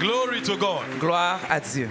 Glory to God. Gloire à Dieu.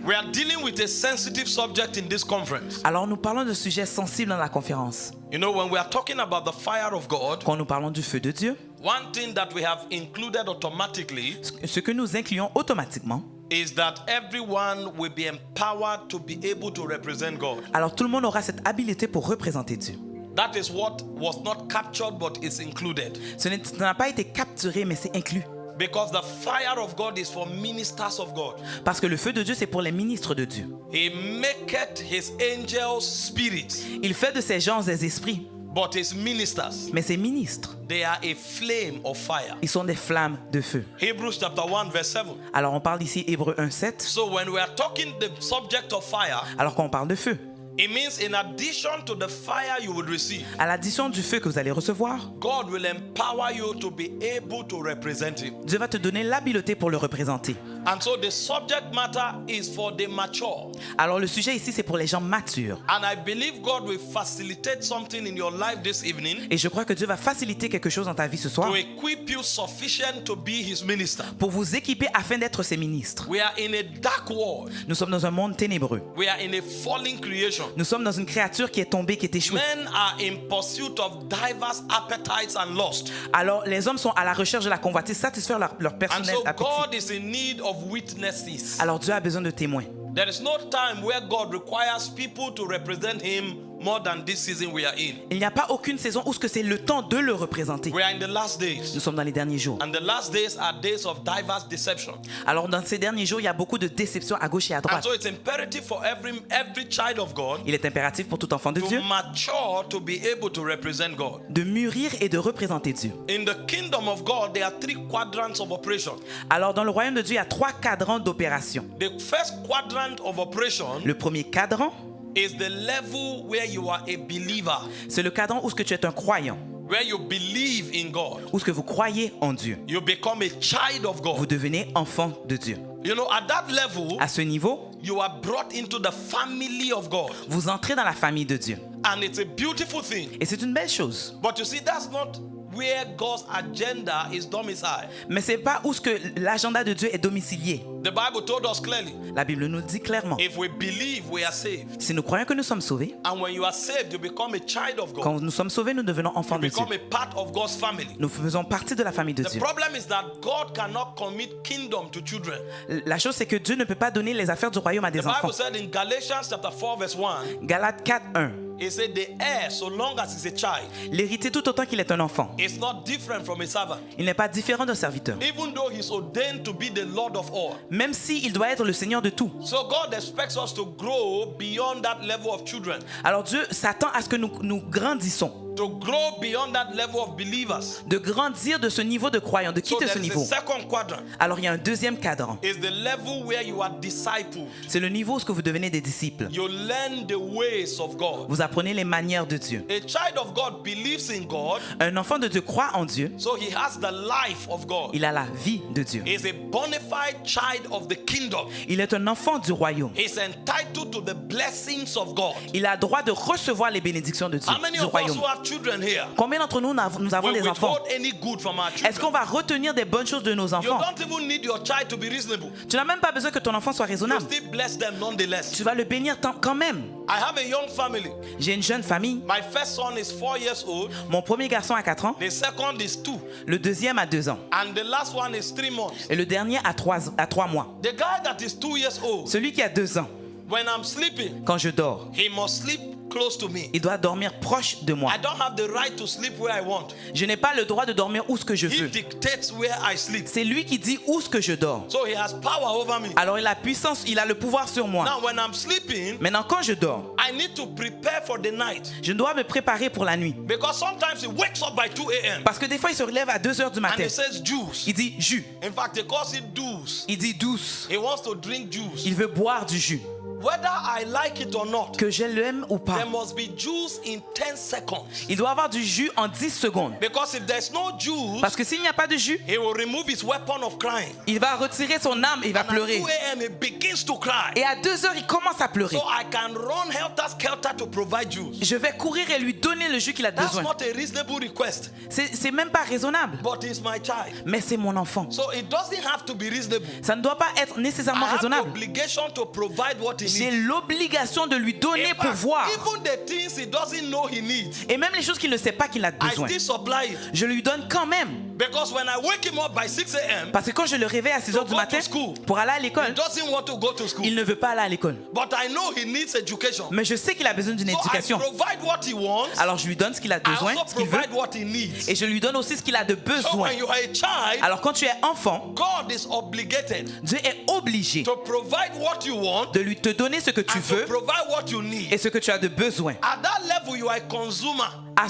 We are dealing with a sensitive subject in this conference. Alors nous parlons de sujets sensibles dans la conférence. You know, when we are talking about the fire of God, Quand nous parlons du feu de Dieu, one thing that we have included automatically ce que nous incluons automatiquement, is that everyone will be empowered to be able to represent God. alors tout le monde aura cette habileté pour représenter Dieu. That is what was not captured but is included. Ça n'a pas été capturé, mais c'est inclus. Because the fire of God is for ministers of God. Parce que le feu de Dieu, c'est pour les ministres de Dieu. He maketh his angels spirits, Il fait de ces gens des esprits, but his ministers, mais ces ministres, they are a flame of fire. ils sont des flammes de feu. Hebrews chapter 1 verse 7. Alors on parle ici Hébreux 1:7. So when we are talking the subject of fire, Alors quand on parle de feu, it means in addition to the fire you will receive, à l'addition du feu que vous allez recevoir, God will empower you to be able to represent him. Dieu va te donner l'habileté pour le représenter. And so the subject matter is for the mature. Alors le sujet ici, c'est pour les gens matures. And I believe God will facilitate something in your life this evening Et je crois que Dieu va faciliter quelque chose dans ta vie ce soir to equip you sufficient to be his minister. pour vous équiper afin d'être ses ministres. We are in a dark world. Nous sommes dans un monde ténébreux. We are in a falling creation. Nous sommes dans une créature qui est tombée, qui est échouée. Men are in pursuit of diverse appetites and lust. Alors les hommes sont à la recherche de la convoitise, satisfaire leur And personnel so appétit. God is in need of witnesses. Alors Dieu a besoin de témoins. There is no time where God requires people to represent him more than this season we are in. Il n'y a pas aucune saison où c'est le temps de le représenter. We are in the last days. Nous sommes dans les derniers jours. And the last days are days of diverse deception. Alors dans ces derniers jours, il y a beaucoup de déceptions à gauche et à And droite. so it's imperative for every child of God Il est impératif pour tout enfant de Dieu to mature to be able to represent God. de mûrir et de représenter Dieu. In the kingdom of God, there are 3 quadrants of operation. Alors dans le royaume de Dieu, il y a 3 cadrans d'opération. The first quadrant of operation Le premier cadran, is the level where you are a believer, c'est le cadran où ce que tu es un croyant, where you believe in God. où ce que vous croyez en Dieu. You become a child of Vous God. devenez enfant de Dieu. You know, at that level, À ce niveau, you are brought into the family of God. vous entrez dans la famille de Dieu. And it's a beautiful thing. Et c'est une belle chose. But you see, that's not where God's agenda is domiciled. Mais ce n'est pas où ce que l'agenda de Dieu est domicilié. The Bible told us clearly, La Bible nous le dit clairement. if we believe, we are saved. Si nous croyons que nous sommes sauvés, And when you are saved, you become a child of God. quand nous sommes sauvés, nous devenons enfants You de Dieu. become a part of God's family. Nous faisons partie de la famille de The Dieu. problem is that God cannot commit kingdom to children. La chose, c'est que Dieu ne peut pas donner les affaires du royaume à des The enfants. Bible said in Galatians chapter 4 verse 1, Galates 4:1. it said the heir, so long as he's a child, L'héritier tout autant qu'il est un enfant. is not different from a servant. Il n'est pas différent d'un serviteur. Even though he's ordained to be the Lord of all. Même s'il doit être le Seigneur de tout. So God expects us to grow beyond that level of children. Alors Dieu s'attend à ce que nous grandissons. To grow beyond that level of believers. De grandir de ce niveau de croyants, de So quitter ce there is niveau. a second quadrant. Alors il y a un deuxième cadran. Is the level where you are discipled. C'est le niveau où ce que vous devenez des disciples. You learn the ways of God. Vous apprenez les manières de Dieu. A child of God believes in God, Un enfant de Dieu croit en Dieu. so he has the life of God. Il a la vie de Dieu. He is a bona fide child of the kingdom. Il est un enfant du royaume. He is entitled to the blessings of God. Il a droit de recevoir les bénédictions de Dieu, How many du of us royaume. who have children here Combien d'entre nous nous avons will des enfants? withhold any good from our Est-ce qu'on children? va retenir des bonnes choses de nos You enfants? don't even need your child to be reasonable. Tu n'as même pas besoin que ton enfant soit You raisonnable. still bless them nonetheless. Tu vas le bénir quand même. I have a young family. J'ai une jeune famille. My first son is 4 years old. Mon premier garçon a 4 ans. The second is 2. Le deuxième a 2 ans. And the last one is 3 months. Et le dernier a 3 mois. The guy that is 2 years old, Celui qui a 2 ans, when I'm sleeping, quand je dors, he must sleep close to me. il doit dormir proche de moi. I don't have the right to sleep where I want. Je n'ai pas le droit de dormir où ce que je He veux. dictates where I sleep. C'est lui qui dit où ce que je dors. So he has power over me. Alors il a puissance, il a le pouvoir sur moi. Now when I'm sleeping, Maintenant quand je dors, I need to prepare for the night. je dois me préparer pour la nuit. Because sometimes he wakes up by 2 a.m. Parce que des fois il se relève à 2 heures du and matin. he says juice. Il dit jus. In fact, he calls it juice. Il dit douce. He wants to drink juice. Il veut boire du jus. whether I like it or not, que je l'aime ou pas, there must be juice in 10 seconds. il doit avoir du jus en 10 secondes. Because if there's no juice, Parce que s'il n'y a pas de jus, he will remove his weapon of crying. il va retirer son âme et il va And at pleurer. 2 a.m. he begins to cry. Et à 2 heures, il commence à pleurer. So I can run helter-skelter to provide juice. Je vais courir et lui donner le jus qu'il a That's besoin. not a reasonable request, C'est même pas raisonnable. but he's my child. Mais c'est mon enfant. So it doesn't have to be reasonable. Ça ne doit pas être I nécessairement have the raisonnable. obligation to provide what he J'ai needs. l'obligation de lui donner In pour fact, voir. even the things he doesn't know he needs, Et même les choses qu'il ne sait pas qu'il a I besoin, still supply it. je lui donne quand même. Because when I wake him up by 6 a.m., Parce que quand je le réveille à 6 heures du go matin to school. pour aller à he l'école, doesn't want to go to school. il ne veut pas aller à l'école. But I know he needs education. Mais je sais qu'il a besoin d'une So I éducation. provide what he wants. Alors je lui donne ce qu'il a I besoin, also ce qu'il veut, provide what he needs. et je lui donne aussi ce qu'il a de So besoin. when you are a child, Alors quand tu es enfant, God is obligated Dieu est obligé to provide what you want de lui te donner ce que tu and to veux provide what you et need. ce que tu as de besoin. At that level, you are a consumer.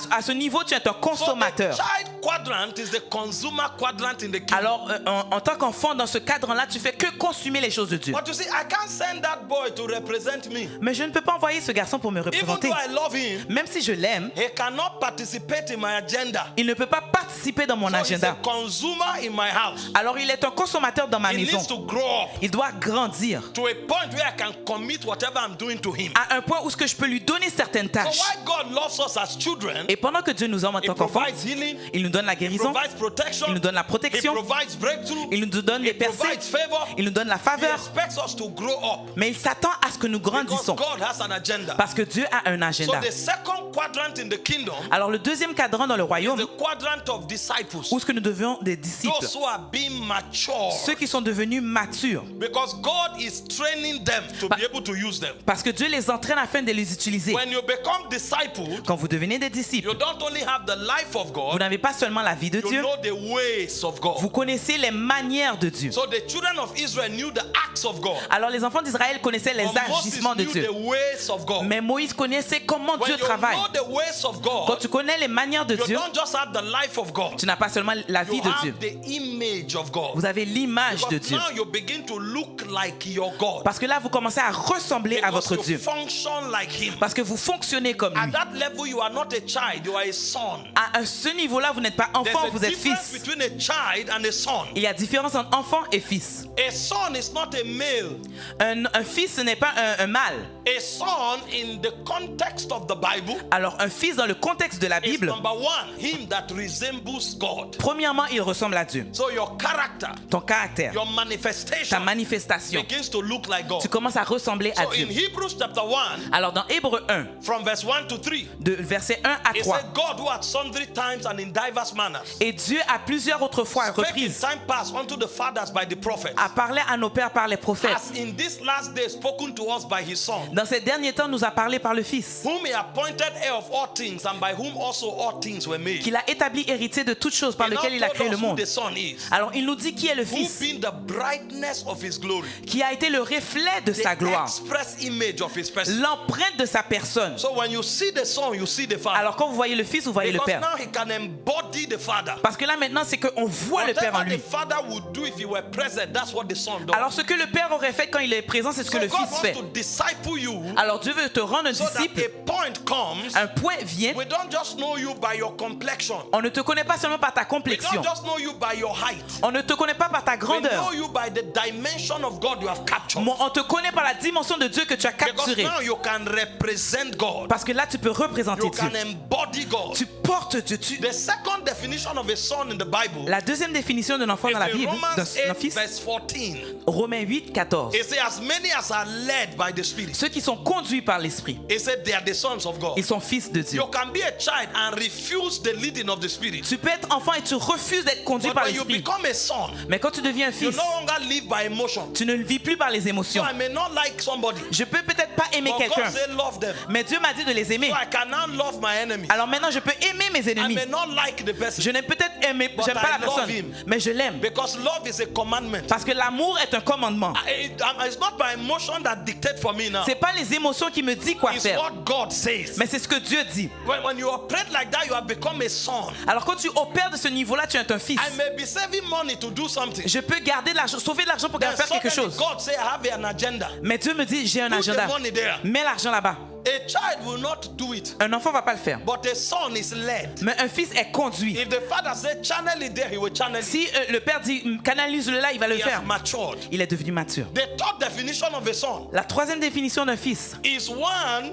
À ce niveau, tu es un So the consommateur. child quadrant is the consumer quadrant in the kingdom. Alors en tant qu'enfant, dans ce cadre-là, tu fais que consommer les choses de Dieu. But you see, I can't send that boy to represent me. Mais je ne peux pas envoyer ce garçon pour me Even représenter. though I love him, Même si je l'aime, he cannot participate in my agenda. il ne peut pas participer dans mon So he's a agenda. consumer in my house. Alors il est un consommateur dans ma He maison. needs to grow up Il doit grandir to a point where I can commit whatever I'm doing to him. à un point où ce que je peux lui donner certaines So tâches. why God loves us as children, Et pendant que Dieu nous aime en he tant qu'enfants, provides healing, il nous donne la he guérison, provides protection, il nous donne la he protection, provides breakthrough, il nous donne he les percées, provides favor. il nous donne la He faveur. expects us to grow up Mais il s'attend à ce que nous because grandissons God has an agenda. parce que Dieu a un So agenda. the second quadrant in the kingdom Alors le deuxième cadran dans le is royaume, the quadrant of disciples. où ce que nous devions des disciples, Those who are being mature. ceux qui sont devenus matures, Because God is training them to be able to use them. parce que Dieu les entraîne afin de les utiliser. When you become discipled, Quand vous devenez des disciples, you don't only have the life of vous God, n'avez pas seulement la vie de you Dieu, know the ways of God. vous connaissez les manières de Dieu. So the children of Israel knew the acts of God. Alors les enfants d'Israël connaissaient les But Moses agissements de knew Dieu. the ways of God. Mais Moïse connaissait comment When Dieu you travaille. know the ways of Quand God, tu connais les manières de you Dieu, don't just have the life of God. tu n'as pas seulement la vie You de have Dieu. the image of God. Vous avez l'image de Because Dieu. now you begin to look like your God. Parce que là, vous commencez à ressembler à Because votre you Dieu. function like Him. Parce que vous fonctionnez comme At lui. that level, you are not a child, you are a son. À ce niveau-là, vous n'êtes pas enfant, There's vous a êtes difference fils. between a child and a son. Il y a différence entre enfant et fils. A son is not a male. Un fils, ce n'est pas un mâle. A son, in the context of the Bible, Alors, un fils, dans le contexte de la is Bible, number one, him that resembles God. premièrement, il ressemble à Dieu. So your character, Ton caractère, your ta manifestation manifestation, begins to look like God. tu commences à ressembler à So in Dieu. Hebrews chapter 1, Alors, dans Hébreux 1, from verse 1 to 3, de verset 1 à it 3, said, God who at sundry times and in diverse manners et Dieu, à plusieurs autres fois, spake in reprises, time past unto the fathers by the prophets, a parlé à nos pères par les prophètes. as in this last day spoken to us by his Son, Dans ces derniers temps, nous a parlé par le Fils, whom he appointed heir of all things, and by whom also all things were made. qu'il a établi héritier de toutes choses par He now lesquelles il a told créé us le who monde. the Son is, Alors, il nous dit qui est le who Fils, being the brightness of his glory, qui a été le reflet de sa the gloire, express image of his person. l'empreinte de sa personne. So when you see the Son, you see the Father. Alors, quand vous voyez le Fils, vous voyez le Because Père. now he can embody the Father. Parce que là, maintenant, c'est qu'on voit le Père en Whatever the lui. Father would do if he were present, that's what the Son does. Alors, ce que le Père aurait fait quand il est présent, c'est ce que So le God Fils wants fait. to disciple you Alors, Dieu veut te rendre un so that disciple. a point comes. Un point vient. We don't just know you by your complexion. On ne te connaît pas seulement par ta We complexion. don't just know you by your height. On ne te connaît pas par ta We grandeur. know you by the dimension of God you have captured. On te connaît par la dimension de Dieu que tu as Because capturée. now you can represent God. Parce que là, tu peux représenter You Dieu. can embody God. Tu portes Dieu. The second definition of a son in the Bible La deuxième définition d'un enfant is dans la in Bible, Romans d'un 8 fils, verse 14. Romains 8, 14. It says, as many as are led by the Spirit, Ceux qui sont conduits par l'Esprit, it said they are the sons of God. ils sont fils de Dieu. You can be a child and refuse the leading of the Spirit. Tu peux être enfant et tu refuses d'être conduit But par when you l'Esprit. become a son, Mais quand tu deviens un you fils, no longer live by emotion. tu ne vis plus par les So émotions. I may not like somebody, Je peux peut-être pas aimer but quelqu'un, God say love them. mais Dieu m'a dit de les aimer. So I can now love my enemy. Alors maintenant, je peux aimer mes I ennemis. may not like the person Je n'ai peut-être aimé, But j'aime I pas la love personne, him. mais je l'aime. because love is a commandment. Parce que l'amour est est un commandement. It's not my emotion that dictates for me now. C'est pas les émotions qui me disent quoi It's faire, what God says. mais c'est ce que Dieu dit. When you operate like that, you have become a son. Alors quand tu opères de ce niveau-là, tu es un fils. I may be saving money to do something. Je peux garder de l'argent, sauver de l'argent pour Then faire quelque suddenly chose. God say, I have an agenda. Mais Dieu me dit, j'ai un Put agenda. the money there. Mets l'argent là-bas. A child will not do it, Un enfant va pas le faire. but a son is led. Mais un fils est conduit. If the father says channel it there, he will channel it. Si le père dit, canalise-le là, il va le He faire. has matured. Il est devenu mature. The third definition of a son La troisième définition d'un fils. is one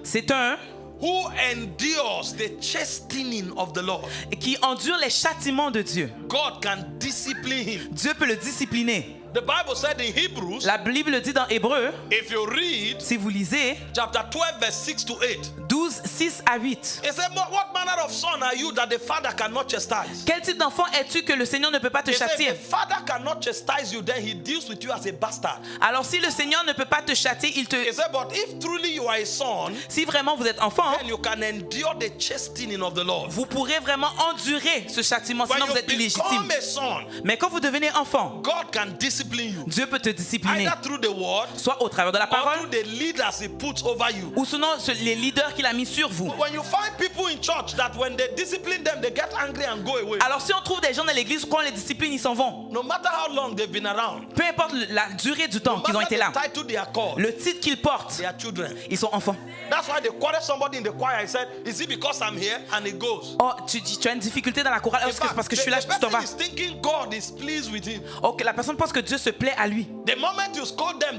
C'est un who endures the chastening of the Lord. qui endure les châtiments de Dieu. God can discipline him. Dieu peut le discipliner. The Bible said in Hebrews, La Bible dit dans Hébreu, if you read si vous lisez, chapter 12, verse 6 to 8, 12, 6 à 8. it said, what manner of son are you that the father cannot chastise? Quel type d'enfant es-tu que le Seigneur ne peut pas te He said, châtier? if the father cannot chastise you, then he deals with you as a bastard. Alors si le Seigneur ne peut pas te châtier, He said, but if truly you are a son, si vraiment vous êtes enfant, then you can endure the chastening of the Lord. vous pourrez vraiment endurer ce châtiment, When sinon you vous êtes illégitime. become a son, Mais quand vous devenez enfant, God can discipline you. Dieu peut te discipliner, Either through the word soit au travers de la or parole, through the leaders he puts over you. ou sinon les leaders qu'il a mis sur vous. When you find people in church that when they discipline them, they get angry and go away. Alors si on trouve des gens dans l'église, quand on les discipline, ils s'en vont. No matter how long they've been around, Peu importe la durée du temps no qu'ils ont matter été là, the title they are called, le titre qu'ils portent, they are children. ils sont enfants. That's why they quarreled somebody in the choir. He said, is it because I'm here? And he goes. Oh, tu as une difficulté dans la chorale, In c'est fact, parce que je suis là, the tu t'en vas. person is thinking God is pleased with him. Ok, la personne pense que Dieu se plaît à lui. The moment you scold them,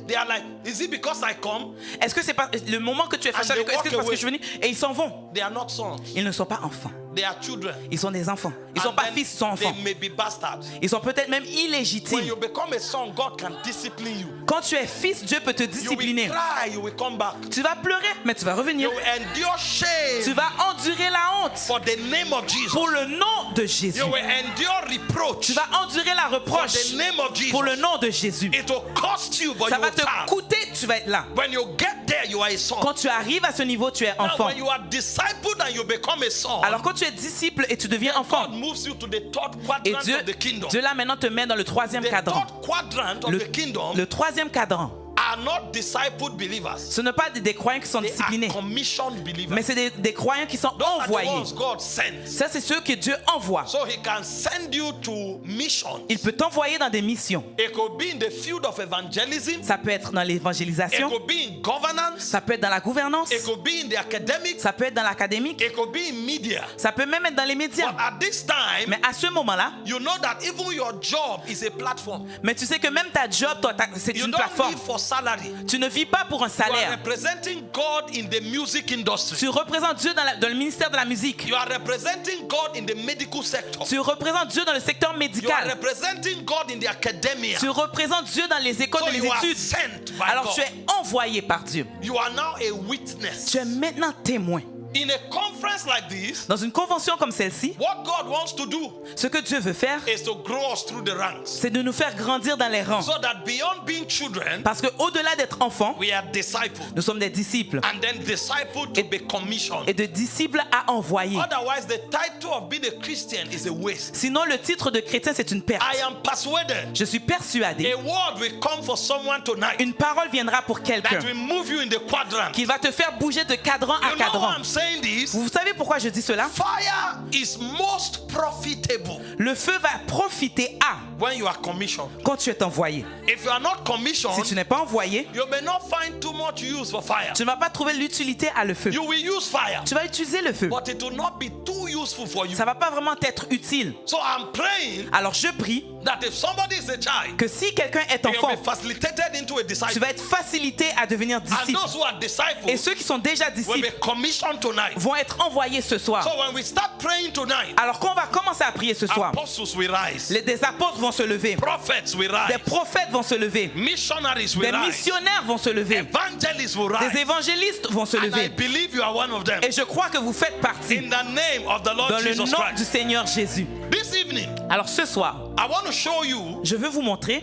they are like, is it because I come? Est-ce que c'est pas le moment que tu es fâché And avec eux, they est-ce que c'est walk parce que je suis venu et ils s'en vont? They are not sons. Ils ne sont pas enfants. They are children. Ils sont des enfants. Ils sont And pas then fils, ils sont enfants. They may be bastards. Ils sont peut-être même When illégitimes. you become a son, God can discipline you. Quand tu es fils, Dieu peut te You will discipliner. cry, you will come back. Tu vas pleurer, mais tu vas revenir. You will endure shame Tu vas endurer la honte for the name of Jesus. pour le nom de Jésus. You will endure reproach Tu vas endurer la for reproche the name of Jesus. pour le nom de Jésus. It will cost you, but Ça you va will te stand. coûter, tu vas être là. When you get there, you are a son. Quand tu arrives à ce niveau, tu es Now, enfant. when you are discipled and you become a son, Alors quand tu es disciple et tu deviens enfant, God moves you to the third et quadrant Dieu, of the kingdom. Dieu là maintenant te met dans le troisième The cadran. third quadrant of the kingdom Le troisième cadran, are not discipled believers. ce ne sont pas des croyants qui sont They disciplinés, are commissioned believers. mais c'est des croyants qui sont Those are the envoyés. ones God sends. Ça, c'est ceux que Dieu envoie. So he can send you to missions. Il peut t'envoyer dans des missions. It could be in the field of evangelism. Ça peut être dans It l'évangélisation, could be in governance. ça peut être dans la gouvernance, It could be in the academic. ça peut être dans l'académique, It could be in media. ça peut même être dans les But médias. at this time, Mais à ce moment-là, you know that even your job is a platform. mais tu sais que même ta job, c'est You une don't plateforme. live for salary. Tu ne vis pas pour un You are salaire. representing God in the music industry. Tu représentes Dieu dans le ministère de la musique. You are representing God in the medical sector. Tu représentes Dieu dans le secteur You are médical. representing God in the academia. Tu représentes Dieu dans les écoles So et les you are études. sent by Alors God. tu es envoyé par Dieu. You are now a witness. Tu es maintenant témoin. In a conference like this, Dans une convention comme celle-ci, what God wants to do ce que Dieu veut faire, is to grow us through the ranks. c'est de nous faire grandir dans les rangs. So that beyond being children, Parce qu'au-delà d'être enfants, we are disciples. nous sommes des disciples. And then discipled to be commissioned. Et de disciples à envoyer. Otherwise, the title of being a Christian is a waste. Sinon, le titre de chrétien, c'est une perte. I am persuaded Je suis persuadé. a word will come for someone tonight Une parole viendra pour quelqu'un that will move you in the quadrant. qui va te faire bouger de cadran à You know why cadran. I'm saying this? Vous savez pourquoi je dis cela? Fire is most profitable Le feu va profiter à when you are commissioned. quand tu es envoyé. If you are not Si commissioned, tu n'es pas envoyé, you may not find too much use for fire. tu ne vas pas trouver l'utilité à le feu. You will use fire, Tu vas utiliser le feu. but it will not be too useful for you. Ça ne va pas vraiment être utile. So I'm praying Alors je prie that if somebody is a child, que si quelqu'un est they will enfant, be facilitated into a tu disciple. vas être facilité à devenir And disciple. those who are Et disciples ceux qui sont déjà will disciples be commissioned tonight. vont être envoyés ce soir. So when we start praying tonight, Alors qu'on va commencer à prier ce soir, apostles will rise, des apôtres vont se lever, prophets will des rise, prophètes vont se lever, missionaries des will rise, missionnaires vont se lever, evangelists will des rise. évangélistes vont se And I lever. believe you are one of them. Et je crois que vous faites partie In the name of the Lord dans le Jesus nom Christ. du Seigneur Jésus. This evening, Alors ce soir, I want to show you je veux vous montrer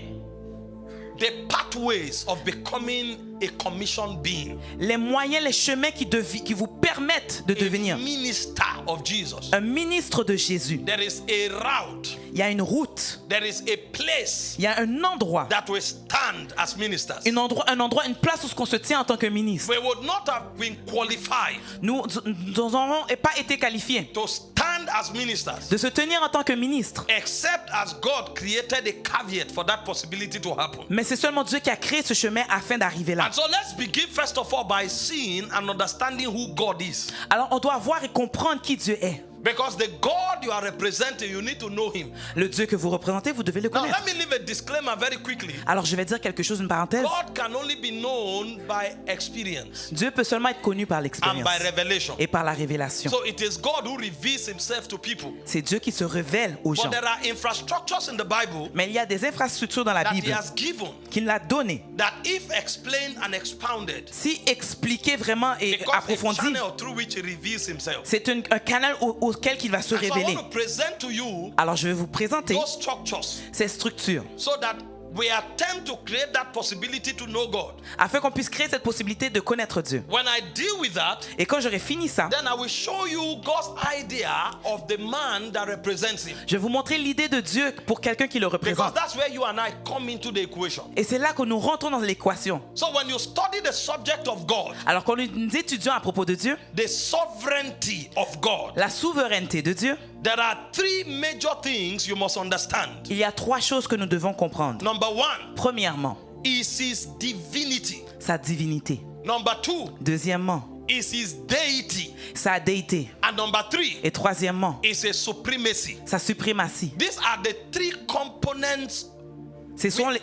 the pathways of becoming a commissioned being, les moyens, les chemins qui vous permettent de a devenir minister of Jesus. un ministre de Jésus. There is a route. Il y a une route, There is a place il y a un endroit, that we stand as ministers. une place où on se tient en tant que ministre. We would not have been qualified Nous n'aurons pas été qualifiés to stand as ministers de se tenir en tant que ministre. except as God created a caveat for that possibility to happen. Mais c'est seulement Dieu qui a créé ce chemin afin d'arriver là. And so let's begin first of all by seeing and understanding who God is. Alors on doit voir et comprendre qui Dieu est. Because the God you are representing, you need to know him. Le Dieu que vous représentez, vous devez le Now, connaître. let me leave a disclaimer very quickly. Alors je vais dire quelque chose, une parenthèse. God can only be known by experience Dieu peut seulement être connu par and l'expérience by revelation. et par la révélation. So it is God who reveals himself to people. C'est Dieu qui se révèle aux gens. But there are infrastructures in the Bible Mais il y a des infrastructures dans la that he Bible has given qu'il a données. that if explained and expounded, Si expliqué vraiment et because a approfondi, channel through which he reveals himself. c'est un canal auquel il va se And so I révéler. want to present to you Alors je vais vous présenter those structures ces structures so that we attempt to create that possibility to know God. afin qu'on puisse créer cette possibilité de connaître Dieu. When I deal with that, Et quand j'aurai fini ça, then I will show you God's idea of the man that represents him. je vais vous montrer l'idée de Dieu pour quelqu'un qui le Because représente. that's where you and I come into the equation. Et c'est là que nous rentrons dans l'équation. So when you study the subject of God, Alors quand nous étudions à propos de Dieu, the sovereignty of God, la souveraineté de Dieu, there are three major things you must understand. il y a trois choses que nous devons comprendre. Number one Premièrement, is his divinity. sa divinité. Number two Deuxièmement, is his deity. sa déité. And number three Et troisièmement, is his supremacy. sa suprématie. These are the three components Ce sont les,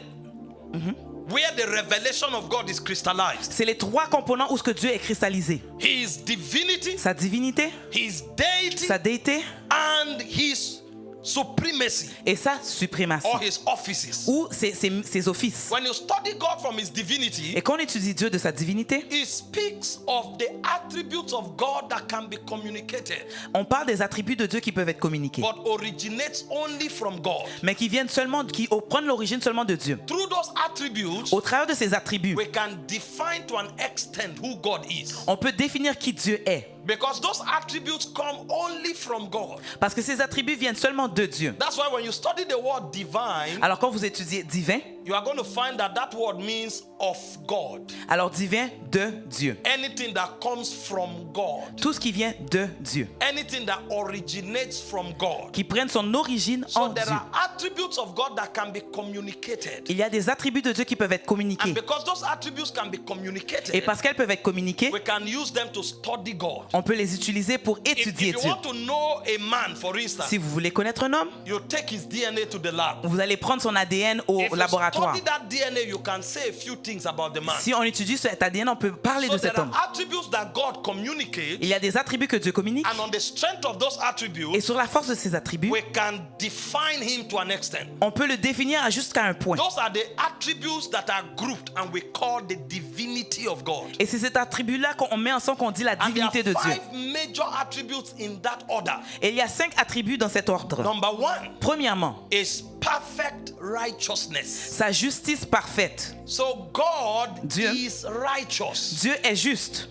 where the revelation of God is crystallized. c'est les trois composants où ce que Dieu est cristallisé. His divinity, Sa divinité, his deity, sa déité and his supremacy et sa suprématie. or his offices. Ou ses offices. When you study God from his divinity, Et quand on étudie Dieu de sa divinité, it speaks of the attributes of God that can be communicated, on parle des attributs de Dieu qui peuvent être communiqués, but originates only from God. mais qui viennent seulement, qui prennent l'origine seulement de Dieu. Through those attributes, Au travers de ces attributs, we can define to an extent who God is. on peut définir qui Dieu est. Because those attributes come only from God. Parce que ces attributs viennent seulement de Dieu. That's why when you study the word divine, Alors quand vous étudiez divin, you are going to find that that word means of God. alors divin de Dieu. Anything that comes from God. Tout ce qui vient de Dieu, Anything that originates from God. qui prennent son origine So en there Dieu. are attributes of God that can be communicated. Il y a des attributs de Dieu qui peuvent être communiqués. And because those attributes can be Et communicated, parce qu'elles peuvent être communiquées, we can use them to study God. on peut les utiliser pour If étudier you Dieu. want to know a man, for instance, Si vous voulez connaître un homme, you take his DNA to the lab. vous allez prendre son ADN au If you laboratoire. study that DNA, you can say a few things about the man. Si on étudie cet ADN, on peut parler So de cet there homme. are attributes that God communicates, Il y a des attributs que Dieu communique. and on the strength of those Et attributes, sur la force de ces attributs, we can define him to an extent. on peut le définir jusqu'à un point. Those are the attributes that are grouped and we call the divinity of God. Et c'est cet attribut-là qu'on met ensemble qu'on dit la And there are divinité de Dieu. 5 major attributes in that order. Et il y a 5 attributs dans cet ordre. Number one Premièrement, is perfect righteousness. sa justice parfaite. So God Dieu. is righteous. Dieu est juste.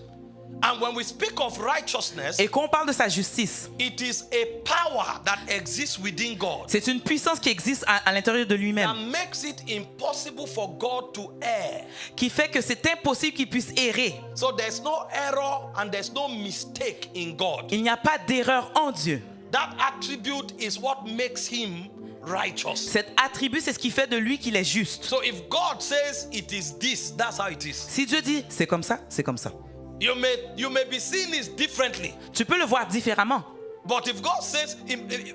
And when we speak of righteousness, Et quand on parle de sa justice, it is a power that exists within God c'est une puissance qui existe à l'intérieur de that lui-même, makes it impossible for God to err. qui fait que c'est impossible qu'il puisse errer. So there's no error and there's no mistake in God. Il n'y a pas d'erreur en Dieu. That attribute is what makes him righteous. Cet attribut, c'est ce qui fait de lui qu'il est juste. So if God says it is this, that's how it is. Si Dieu dit c'est comme ça, c'est comme ça. You may be seeing this differently. Tu peux le voir différemment. But if God says,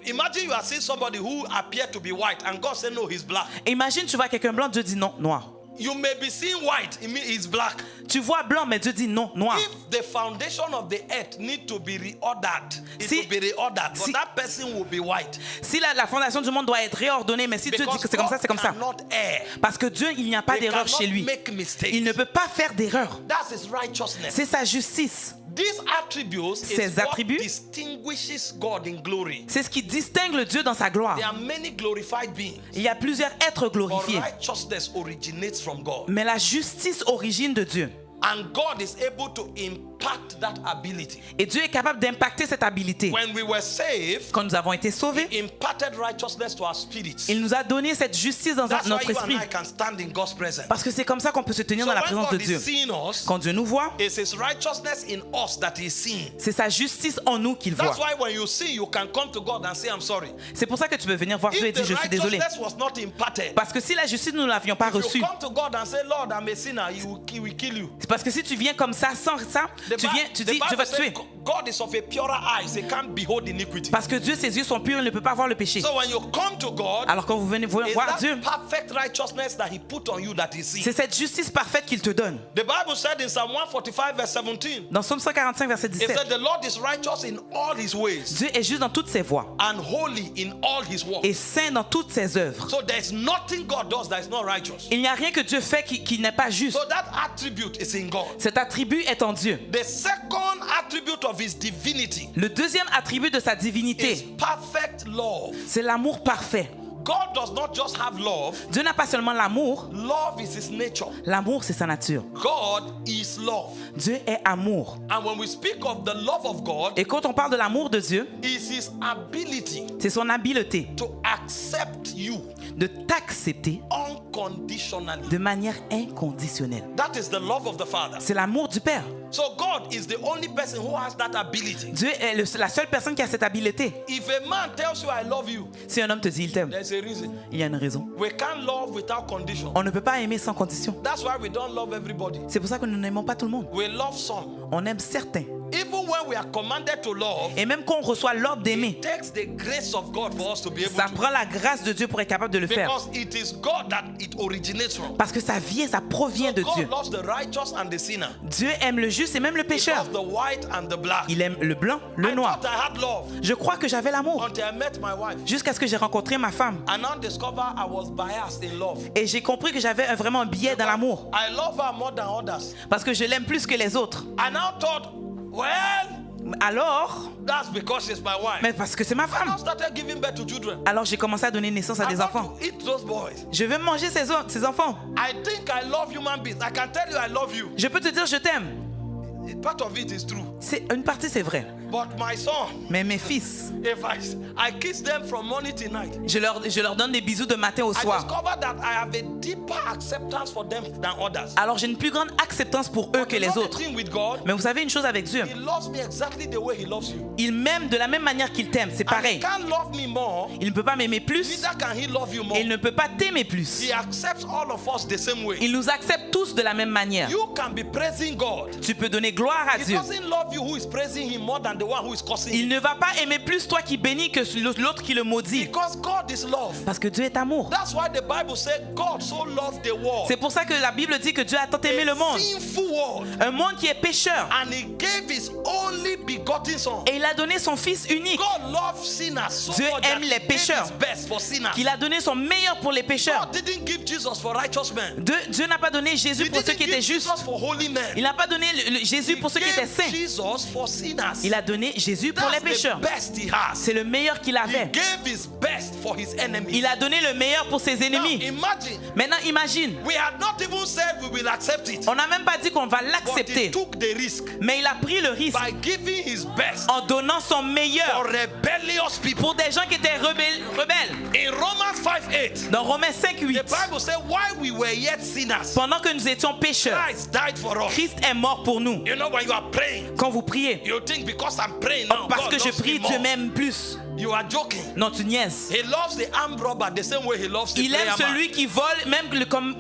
imagine you are seeing somebody who appeared to be white and God said no, he's black. Imagine tu vois quelqu'un blanc, Dieu dit non, noir. You may be seeing white, it means he's black. Tu vois blanc, mais Dieu dit non, noir. If the foundation of the earth need to be reordered, it Si- will be reordered, but si- that person will be white. Si la fondation du monde doit être réordonnée, mais si Dieu dit Because que c'est comme ça, God c'est comme ça. cannot err. Parce que Dieu, il n'y a pas He d'erreur cannot chez lui. make mistakes. Il ne peut pas faire d'erreur. That's his righteousness. C'est sa justice. These attributes Ces is what attributs- distinguishes God in glory. C'est ce qui distingue le Dieu dans sa gloire. There are many glorified beings, Il y a plusieurs êtres but glorifiés. righteousness originates from God. Mais la justice origine de Dieu. And God is able to impact that ability. Et Dieu est capable d'impacter cette habilité. When we were saved, Quand nous avons été sauvés, He imparted righteousness to our spirits. il nous a donné cette justice dans That's why notre you and esprit. I can stand in God's presence. Parce que c'est comme ça qu'on peut se tenir So dans la when présence de God Dieu. is seeing us, Quand Dieu nous voit, it's His righteousness in us that He's seeing. c'est sa justice en nous qu'il voit. That's why when you see, you can come to God and say, I'm sorry. C'est pour ça que tu peux venir voir Dieu et If dire the je suis désolé. righteousness was not imparted, Parce que si la justice nous ne l'avions pas if you reçue, come to God and say, Lord, I'm a sinner, He will kill you. c'est parce que si tu viens comme ça, sans ça, tu viens, tu dis je vais te tuer. God is of a purer eyes, He can't behold iniquity. Parce que Dieu, ses yeux sont purs, il ne peut pas voir le péché. So when you come to God, Alors quand vous venez it's voir that Dieu, perfect righteousness that He put on you that He sees. c'est cette justice parfaite qu'il te donne. The Bible said in Psalm 145 verse 17, Dans Psaume 145, verset it 17, said the Lord is righteous in all His ways Dieu est juste dans toutes ses voies and holy in all His works. et saint dans toutes ses œuvres. So there's nothing God does that is not righteous. Il n'y a rien que Dieu fait qui n'est pas juste. So that attribute is in God. Cet attribut est en Dieu. The second attribute of His divinity Le deuxième attribut de sa is divinité, perfect love. c'est l'amour parfait. God does not just have love. Dieu n'a pas seulement l'amour, Love is His nature. l'amour c'est sa nature. God is love. Dieu est amour. And when we speak of the love of God, Et quand on parle de l'amour de Dieu, is His ability c'est son habileté to accept you de t'accepter unconditionally. de manière inconditionnelle. That is the love of the Father. C'est l'amour du Père. So God is the only person who has that ability. Dieu est la seule personne qui a cette habileté. If a man tells you I love you, Si un homme te dit il t'aime, there's a reason. il y a une raison. We can't love without condition. On ne peut pas aimer sans condition. That's why we don't love everybody. C'est pour ça que nous n'aimons pas tout le monde. We love some. On aime certains. Even when we are commanded to love, Et même quand on reçoit l'ordre d'aimer, it takes the grace of God for us to be able ça to. prend la grâce de Dieu pour être capable de le faire. Because it is God that it originates from. Parce que ça provient de Dieu. God loves the righteous and the sinner. Dieu aime le juste et même le He pécheur. loves the white and the black. Il aime le blanc, le I noir. thought I had love Je crois que j'avais l'amour until I met my wife. jusqu'à ce que j'ai rencontré ma femme. I now discover I was biased in love. Et j'ai compris que j'avais vraiment un biais dans l'amour. I love her more than others. Parce que je l'aime plus que les autres. I now thought, well, Alors, that's because she's my wife. mais parce que c'est ma I now femme. started giving birth to children. Alors j'ai commencé à donner naissance à I des want enfants. to eat those boys. Je veux manger ces enfants. I think I love human beings. I can tell you I love you. Je peux te dire je t'aime. Part of it is true. Une partie c'est vrai. But my son, Mais mes fils, if I kiss them from morning till night, je leur donne des bisous de matin au I soir. discover that I have a deeper acceptance for them than others. Alors j'ai une plus grande acceptance pour eux que You les know the autres. thing with God, Mais vous savez une chose avec Dieu, He loves me exactly the way He loves you. il m'aime de la même manière qu'il t'aime, c'est And He pareil. can't love me more, Il ne peut pas m'aimer plus neither can He love you more. et il ne peut pas t'aimer plus. He accepts all of us the same way. Il nous accepte tous de la même manière. You can be praising God. Tu peux donner gloire à He Dieu. doesn't love you who is praising Him more than the one who is cursing Il Him. ne va pas aimer plus toi qui bénis que l'autre qui le maudit. Because God is love. Parce que Dieu est amour. That's why the Bible said God so loved the world. C'est pour ça que la Bible dit que Dieu a tant aimé le monde. Sinful world. Un monde qui est pécheur. And He gave His only begotten Son. Et il a donné son Fils unique. God loves sinners so Dieu much that aime les He gave pécheurs. His best for sinners. Qu'il a donné son meilleur pour les pécheurs. God didn't give Jesus for righteous men. Dieu n'a pas donné Jésus He pour ceux didn't qui étaient give justes. Jesus for holy men. Il n'a pas donné Jésus pour ceux qui étaient He saints. gave Jesus for sinners. Il a donné Jésus pour les That's the pécheurs. best He has. C'est le meilleur qu'il He avait. gave His best for His enemies. Il a donné le meilleur pour ses Now, ennemis. imagine, Maintenant, imagine, we had not even said we will accept it. on n'a même pas dit qu'on va But He l'accepter. took the risk Mais il a pris le risque by giving His best en donnant son for meilleur rebellious people. pour des gens qui étaient rebelles. In Romans 5:8, Dans Romains 5, 8, the Bible says, while we were yet sinners, pendant que nous étions pécheurs, Christ died for us. Christ est mort pour nous. You know, when you are praying, Quand vous priez, you think because I'm praying now, parce God que je loves me prie, more. Dieu m'aime plus. You are joking. Non, tu niaises. He loves the armed robber the same way He loves the Il aime prayer man. celui qui vole, même comme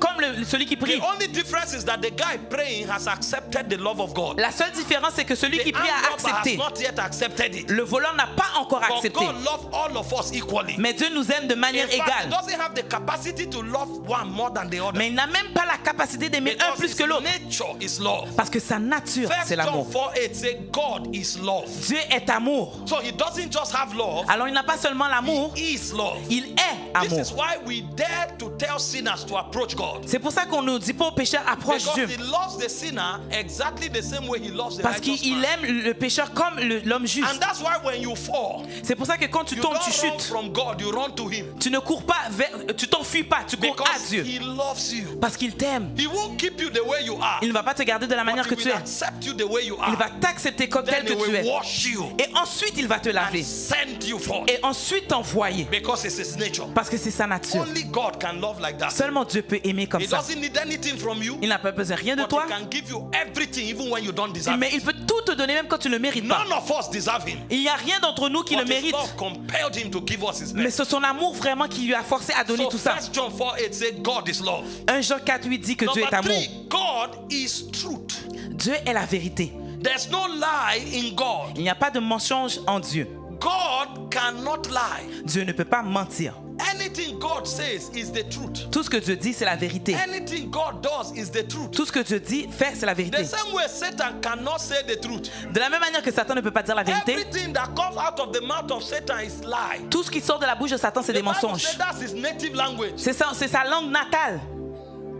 celui qui prie. The only difference is that the guy praying has accepted the love of God. La seule différence, c'est que celui The qui prie armed a robber has accepté. not yet accepted it. Le voleur n'a pas encore But accepté. God loves all of us equally. Mais Dieu nous aime de In manière fact, He égale. doesn't have the capacity to love one more than the other. Mais il n'a même pas la capacité d'aimer un Because plus His que l'autre. nature is love. Parce que sa nature, First c'est John l'amour. 4:8 says God is love. Dieu est amour. So He doesn't just have love, love, Alors il n'a pas seulement l'amour, he is love. il est This amour. is why we dare to tell sinners to approach God. C'est pour ça qu'on ne dit pas aux pécheurs approche Because Dieu. he loves the sinner exactly the same way he loves the Parce righteous qu'il man. aime le pécheur comme l'homme And juste. that's why when you fall, C'est pour ça que quand tu you tombes, don't tu run chutes. from God, you run to him. Tu ne cours pas vers, tu t'enfuis pas, tu cours à Because Dieu. he loves you. Parce qu'il t'aime. He won't keep you the way you are. Il ne va pas te garder de la manière que But he tu will es. accept you the way you Il are. va t'accepter comme tel Then que he tu will es. wash you Et ensuite, il va te and laver. send you forth. Et ensuite t'envoyer. Because it's his nature. Parce que c'est sa nature. Only God can love like that. Seulement Dieu peut aimer comme He ça. doesn't need anything from you, Il n'a pas besoin de rien de but toi, he can give you everything even when you don't deserve mais it. il peut tout te donner même quand tu ne le mérites pas. None of us deserve him. Il n'y a rien d'entre nous qui le But his mérite. love compelled him to give us his Mais best. c'est son amour vraiment qui lui a forcé à donner So tout ça. 1 John 4:8 says God is love. 1 Jean 4, 8 dit que Dieu est Number amour. 3, God is truth. Dieu est la vérité. There's no lie in God. Il n'y a pas de mensonge en Dieu. God cannot lie. Dieu ne peut pas mentir. Anything God says is the truth. Tout ce que Dieu dit, c'est la vérité. Anything God does is the truth. Tout ce que Dieu dit, fait, c'est la The vérité. same way Satan cannot say the truth. De la même manière que Satan ne peut pas dire la vérité, Everything that comes out of the mouth of Satan is lie. tout ce qui sort de la bouche de Satan, c'est The des Bible mensonges. says that's his native language. C'est sa langue natale.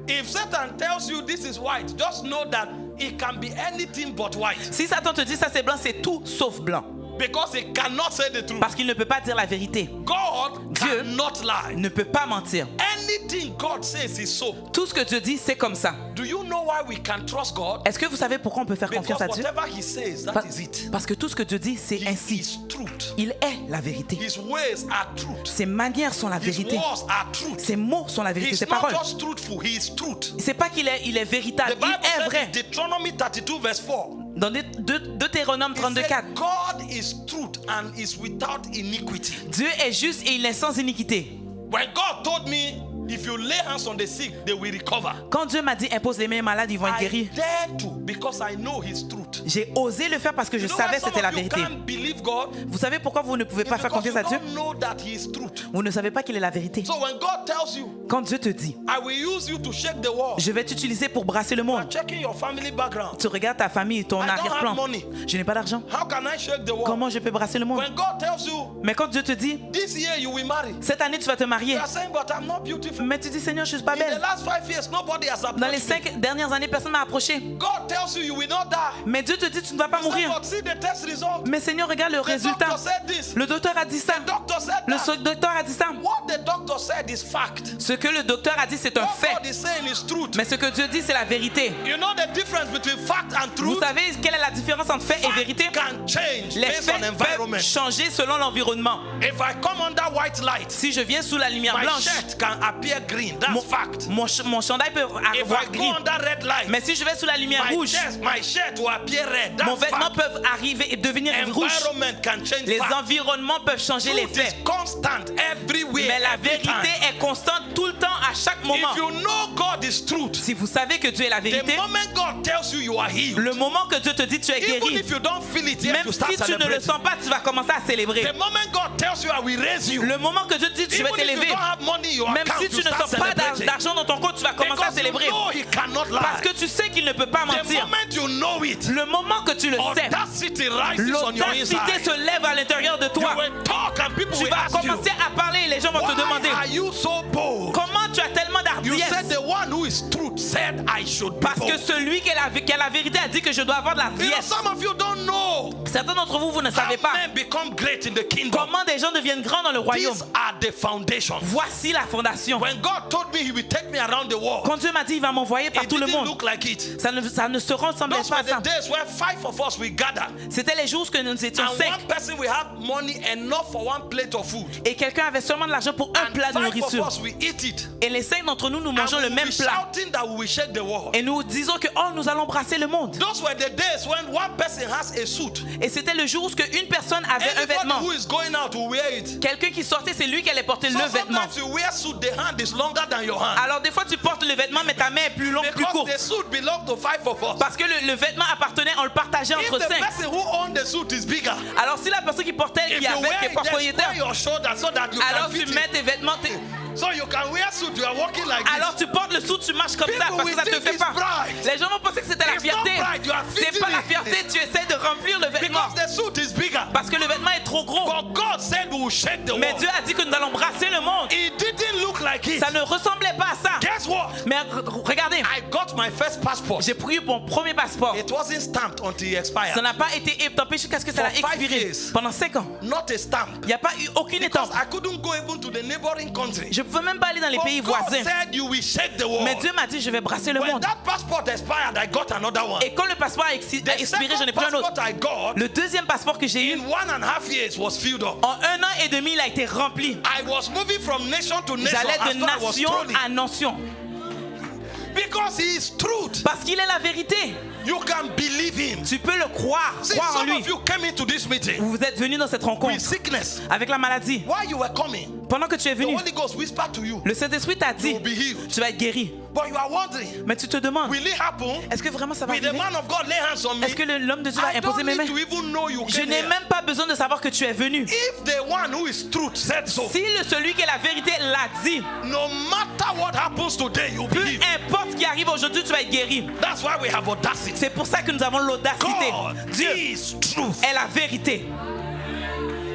If Satan tells you this is white, just know that it can be anything but white. Si Satan te dit ça c'est blanc, c'est tout sauf blanc. Because he cannot say the truth. Parce qu'il ne peut pas dire la vérité. God Dieu cannot lie. ne peut pas mentir. Anything God says is so. Tout ce que Dieu dit, c'est comme ça. Do you know why we can trust God? Est-ce que vous savez pourquoi on peut faire confiance Because à Dieu? whatever he says, that is it. Parce que tout ce que Dieu dit, c'est He ainsi. is truth. Il est la vérité. His ways are truth. Ses manières sont la His vérité. words are truth. Ses mots sont la vérité. He's Ses not paroles. just truthful, he is truth. C'est pas qu'il est The véritable. Bible Il est says vrai. in Deuteronomy 32 verse 4. Dans Deutéronome It 32, said, 4. God is truth and is without iniquity. Dieu est juste et il est sans iniquité. When God told me, if you lay hands on the sick, they will recover. Quand Dieu m'a dit impose les mains aux malades, ils vont être I guéris. dare to because I know his truth. J'ai osé le faire parce que je You know why savais some c'était la of you vérité. can't believe God? Vous savez pourquoi vous ne pouvez It's pas faire because confiance you à Dieu? don't know that he is truth. Vous ne savez pas qu'il est la vérité. So when God tells you, Quand Dieu te dit, I will use you to shake the world, je vais t'utiliser pour brasser le you are monde. checking your family background. Tu regardes ta famille, ton I don't arrière-plan. have money. Je n'ai pas d'argent. How can I shake the world? Comment je peux brasser le monde? When God tells you, Mais quand Dieu te dit, this year you will marry, cette année tu vas te marier. you are saying, but I'm not beautiful. Mais tu dis, Seigneur, je suis pas In the belle. last 5 years, nobody has Dans les approached me. 5 dernières années, personne ne m'a approché. God tells you you will not die. Mais Dieu te dit, tu ne vas pas You say, mourir. but see the test result. Mais Seigneur, regarde le The résultat. doctor said this. Le docteur a dit ça. The doctor said Le that. docteur a dit ça. What the doctor said is fact. Ce que le docteur a dit, c'est un What fait. God is saying is truth. Mais ce que Dieu dit, c'est la vérité. You know the difference between fact and Vous truth? savez quelle est la différence entre fait et vérité? Can change Les based faits on environment. peuvent changer selon l'environnement. If I come under white light, Si je viens sous la lumière my blanche, shirt can appear green. That's fact. mon chandail peut If avoir I go gris. under red light, Mais si je vais sous la lumière my rouge, shirt will appear red. mon That's vêtement fact. peut arriver et devenir rouge. Environment can change Les fact. environnements peuvent changer les Truth is faits. constant everywhere. Mais la every vérité time. est constante tout le temps, à chaque moment. If you know God is truth, Si vous savez que Dieu est la the vérité, moment God tells you you are healed, le moment que Dieu te dit tu es even guéri, if you don't feel it yet, même you start si tu ne le celebrating. sens pas, tu vas commencer à célébrer. The moment God tells you I will raise you, Le moment que Dieu te dit tu even vas if you t'élever, don't have money in your même account, si you tu ne start sens pas celebrating. d'argent dans ton compte, tu vas commencer à Because you célébrer. know he cannot lie. Parce que tu sais qu'il ne peut pas The mentir. moment you know it, Le moment que tu le sais, audacity rises on your l'audacité inside. se lève à l'intérieur de You toi. will talk and people Tu will vas ask you, commencer à parler et les gens vont te demander why are you so bold? comment tu as tellement You said d'hardiesse. the one who is truth said I should be Parce que bold. celui qui a la vérité a dit que je dois avoir de la You know, hardiesse. some of you don't know Certains d'entre vous, vous ne how savez pas men become great in the kingdom. comment des gens deviennent grands dans le royaume. These are the foundations. Voici la fondation. When God told me he will take me around the world, Quand Dieu m'a dit il va m'envoyer it partout le didn't monde, look like it. ça ne se ressemblait Those pas were à ça. the days where 5 of us we gather, C'était les jours que nous étions and 5 one person will have money enough for one plate of food, et quelqu'un avait seulement de l'argent pour un and plat de 5 of nourriture. us we eat it, Et les 5 d'entre nous, nous and mangeons we le will même be plat. shouting that we will shake the world. Et nous disons que oh, nous allons brasser le monde. Those were the days when one person has a suit. Et c'était le jour où une personne avait un Anybody vêtement. who is going out will wear it. Quelqu'un qui sortait, c'est lui qui allait porter So le vêtement. sometimes you wear suit, the hand is longer than your hand. Alors des fois tu portes le vêtement mais ta main est plus longue, plus Because courte. the suit belongs to 5 of us. Parce que le vêtement appartenait, on le partageait If entre the 5. person who owned the suit is bigger, Alors si la personne qui portait, if qui you avait, wear qui est it, just propriétaire, square your shoulder so that you alors can tu fit mets it. tes vêtements, So you can wear suit, you are walking like this. alors tu portes le sou, tu marches comme ça People parce que ça will te think fait it's pas. pride. Les gens vont penser que c'était la It's not fierté. pride, you are C'est fitting pas la it. fierté, tu essaies de remplir le vêtement Because the suit is bigger. parce que le vêtement est trop gros. But God said we will shake the Mais world. Dieu a dit que nous allons brasser le monde. It didn't look like it. Ça ne ressemblait pas à ça. Guess what? Mais regardez, I got my first passport. j'ai pris mon premier passeport. It wasn't stamped until it Ça expired. n'a pas été étampé jusqu'à ce que ça a For 5 expiré. years. Pendant 5 ans. Not a stamp. Il n'y a pas eu aucune Because étampe. I couldn't go even to the neighboring country. Je ne pouvais même pas aller dans les pays But God voisins. said you will shake the world. Mais Dieu m'a dit, je vais brasser le When monde. that passport expired, I got another one. Et quand le passeport a The expiré, j'en ai second pris un autre. passport I got Le deuxième passeport que j'ai eu, in 1.5 years was filled up. en 1 an et demi, il a été rempli. I was moving from nation to nation J'allais as de though I was nation strolling. à nation. Because he is truth. Parce qu'il est la vérité. You can believe him. Tu peux le croire. See, Croire en some lui. of you came into this meeting Vous êtes venus dans cette with rencontre sickness. avec la maladie. While you were coming, Pendant que tu es the venu, Holy Ghost whispered to you, le Saint-Esprit t'a you dit, will be healed. tu vas être guéri. But you are wondering, Mais tu te demandes, will it happen? est-ce que vraiment ça va Will the arriver? man of God lay hands on me? Est-ce que l'homme de Dieu va I imposer don't mes need mains? to even know you Je came n'ai here. même pas besoin de savoir que tu es venu. If the one who is truth said so, Si celui qui est la vérité l'a dit, no matter what happens today, you'll peu believe. importe ce qui arrive aujourd'hui, tu vas être guéri. That's why we have audacity. C'est pour ça que nous avons l'audacité. God Dieu is truth. est la vérité.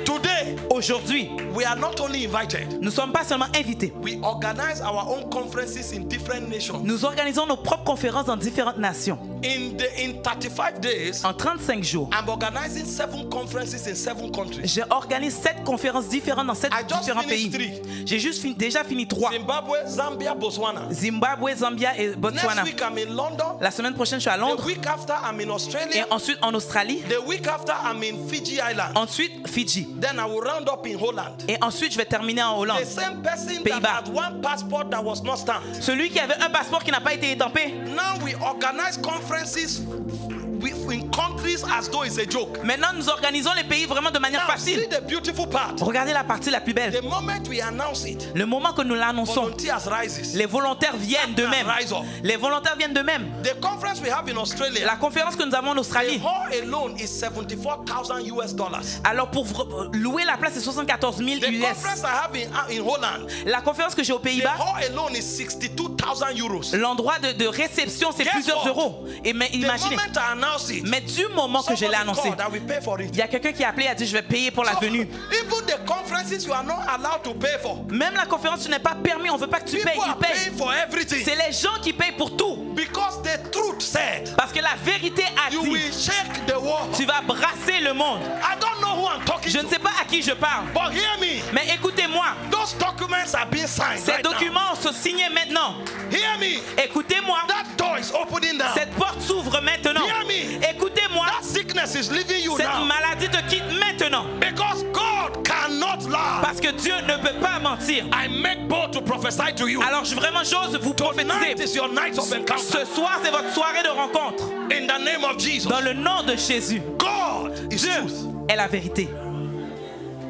Today, Aujourd'hui, we are not only invited, nous ne sommes pas seulement invités. we organize our own conferences in different nations. Nous organisons nos propres conférences dans différentes nations. In 35 days, En 35 jours, I'm organizing 7 conferences in 7 countries. j'organise 7 conférences différentes dans 7 I just différents pays. finished 3. J'ai juste déjà fini 3. Zimbabwe, Zambia, Botswana. Zimbabwe, Zambia et Botswana. Next week I'm in London. La semaine prochaine, je suis à The Londres. week after I'm in Et Australia. ensuite en Australie. The week after I'm in Fiji Island. Ensuite, Fidji. Then I will round up in Holland. Et ensuite, je vais terminer en Hollande. The same person that Pays-Bas. had one passport that was not stamped. Celui qui avait un passeport qui n'a pas été étampé. Now we organize conferences in countries as though it's a joke. Maintenant, nous organisons les pays vraiment de manière Now see facile. the beautiful part. Regardez la partie la plus belle. The moment we announce it, Le moment que nous l'annonçons, volunteers rises. les volontaires viennent d'eux-mêmes. Rise up. Les volontaires viennent d'eux-mêmes. The conference we have in Australia, La conférence que nous avons en the Australie, hall alone is $74,000 US. alors pour louer la place, c'est 74 000 The US. conference I have in Holland, La conférence que j'ai aux the Pays-Bas, hall alone is 62,000 euros. l'endroit de réception, c'est Guess plusieurs what? euros. Et mais The imaginez, moment I announce it, mais du moment que je l'ai somebody annoncé, called, I will pay for it. il y a quelqu'un qui a appelé et a dit je vais payer pour la So, venue. even the conferences you are not allowed to pay for. Même la conférence, tu n'es pas permis, on ne veut pas que tu People payes, ils are payent. paying for everything. C'est les gens qui payent pour tout. Because the truth said, Parce que la vérité a you dit, will shake the world. tu vas brasser le monde. I don't know who I'm talking Je ne to, sais pas à qui je parle, but hear me. mais écoutez-moi, Those documents are being signed ces right now. documents sont signés maintenant. Hear me. Écoutez-moi, That door is opening now. cette porte s'ouvre maintenant. Hear me. Écoutez-moi, That sickness is leaving you cette now. maladie te quitte maintenant. Because God cannot lie. Parce que Dieu ne peut pas mentir. I make bold to prophesy to you. Alors vraiment, j'ose vous Tonight prophétiser. is your night of encounter. Ce soir, c'est votre soirée de rencontre. In the name of Jesus. Dans le nom de Jésus. God is Dieu truth. est la vérité.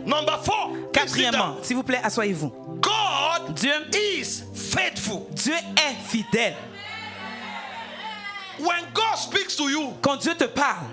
Number 4. Quatrièmement, s'il vous plaît, asseyez-vous. God Dieu, is faithful. Dieu est fidèle. When God speaks to you, Quand Dieu te parle,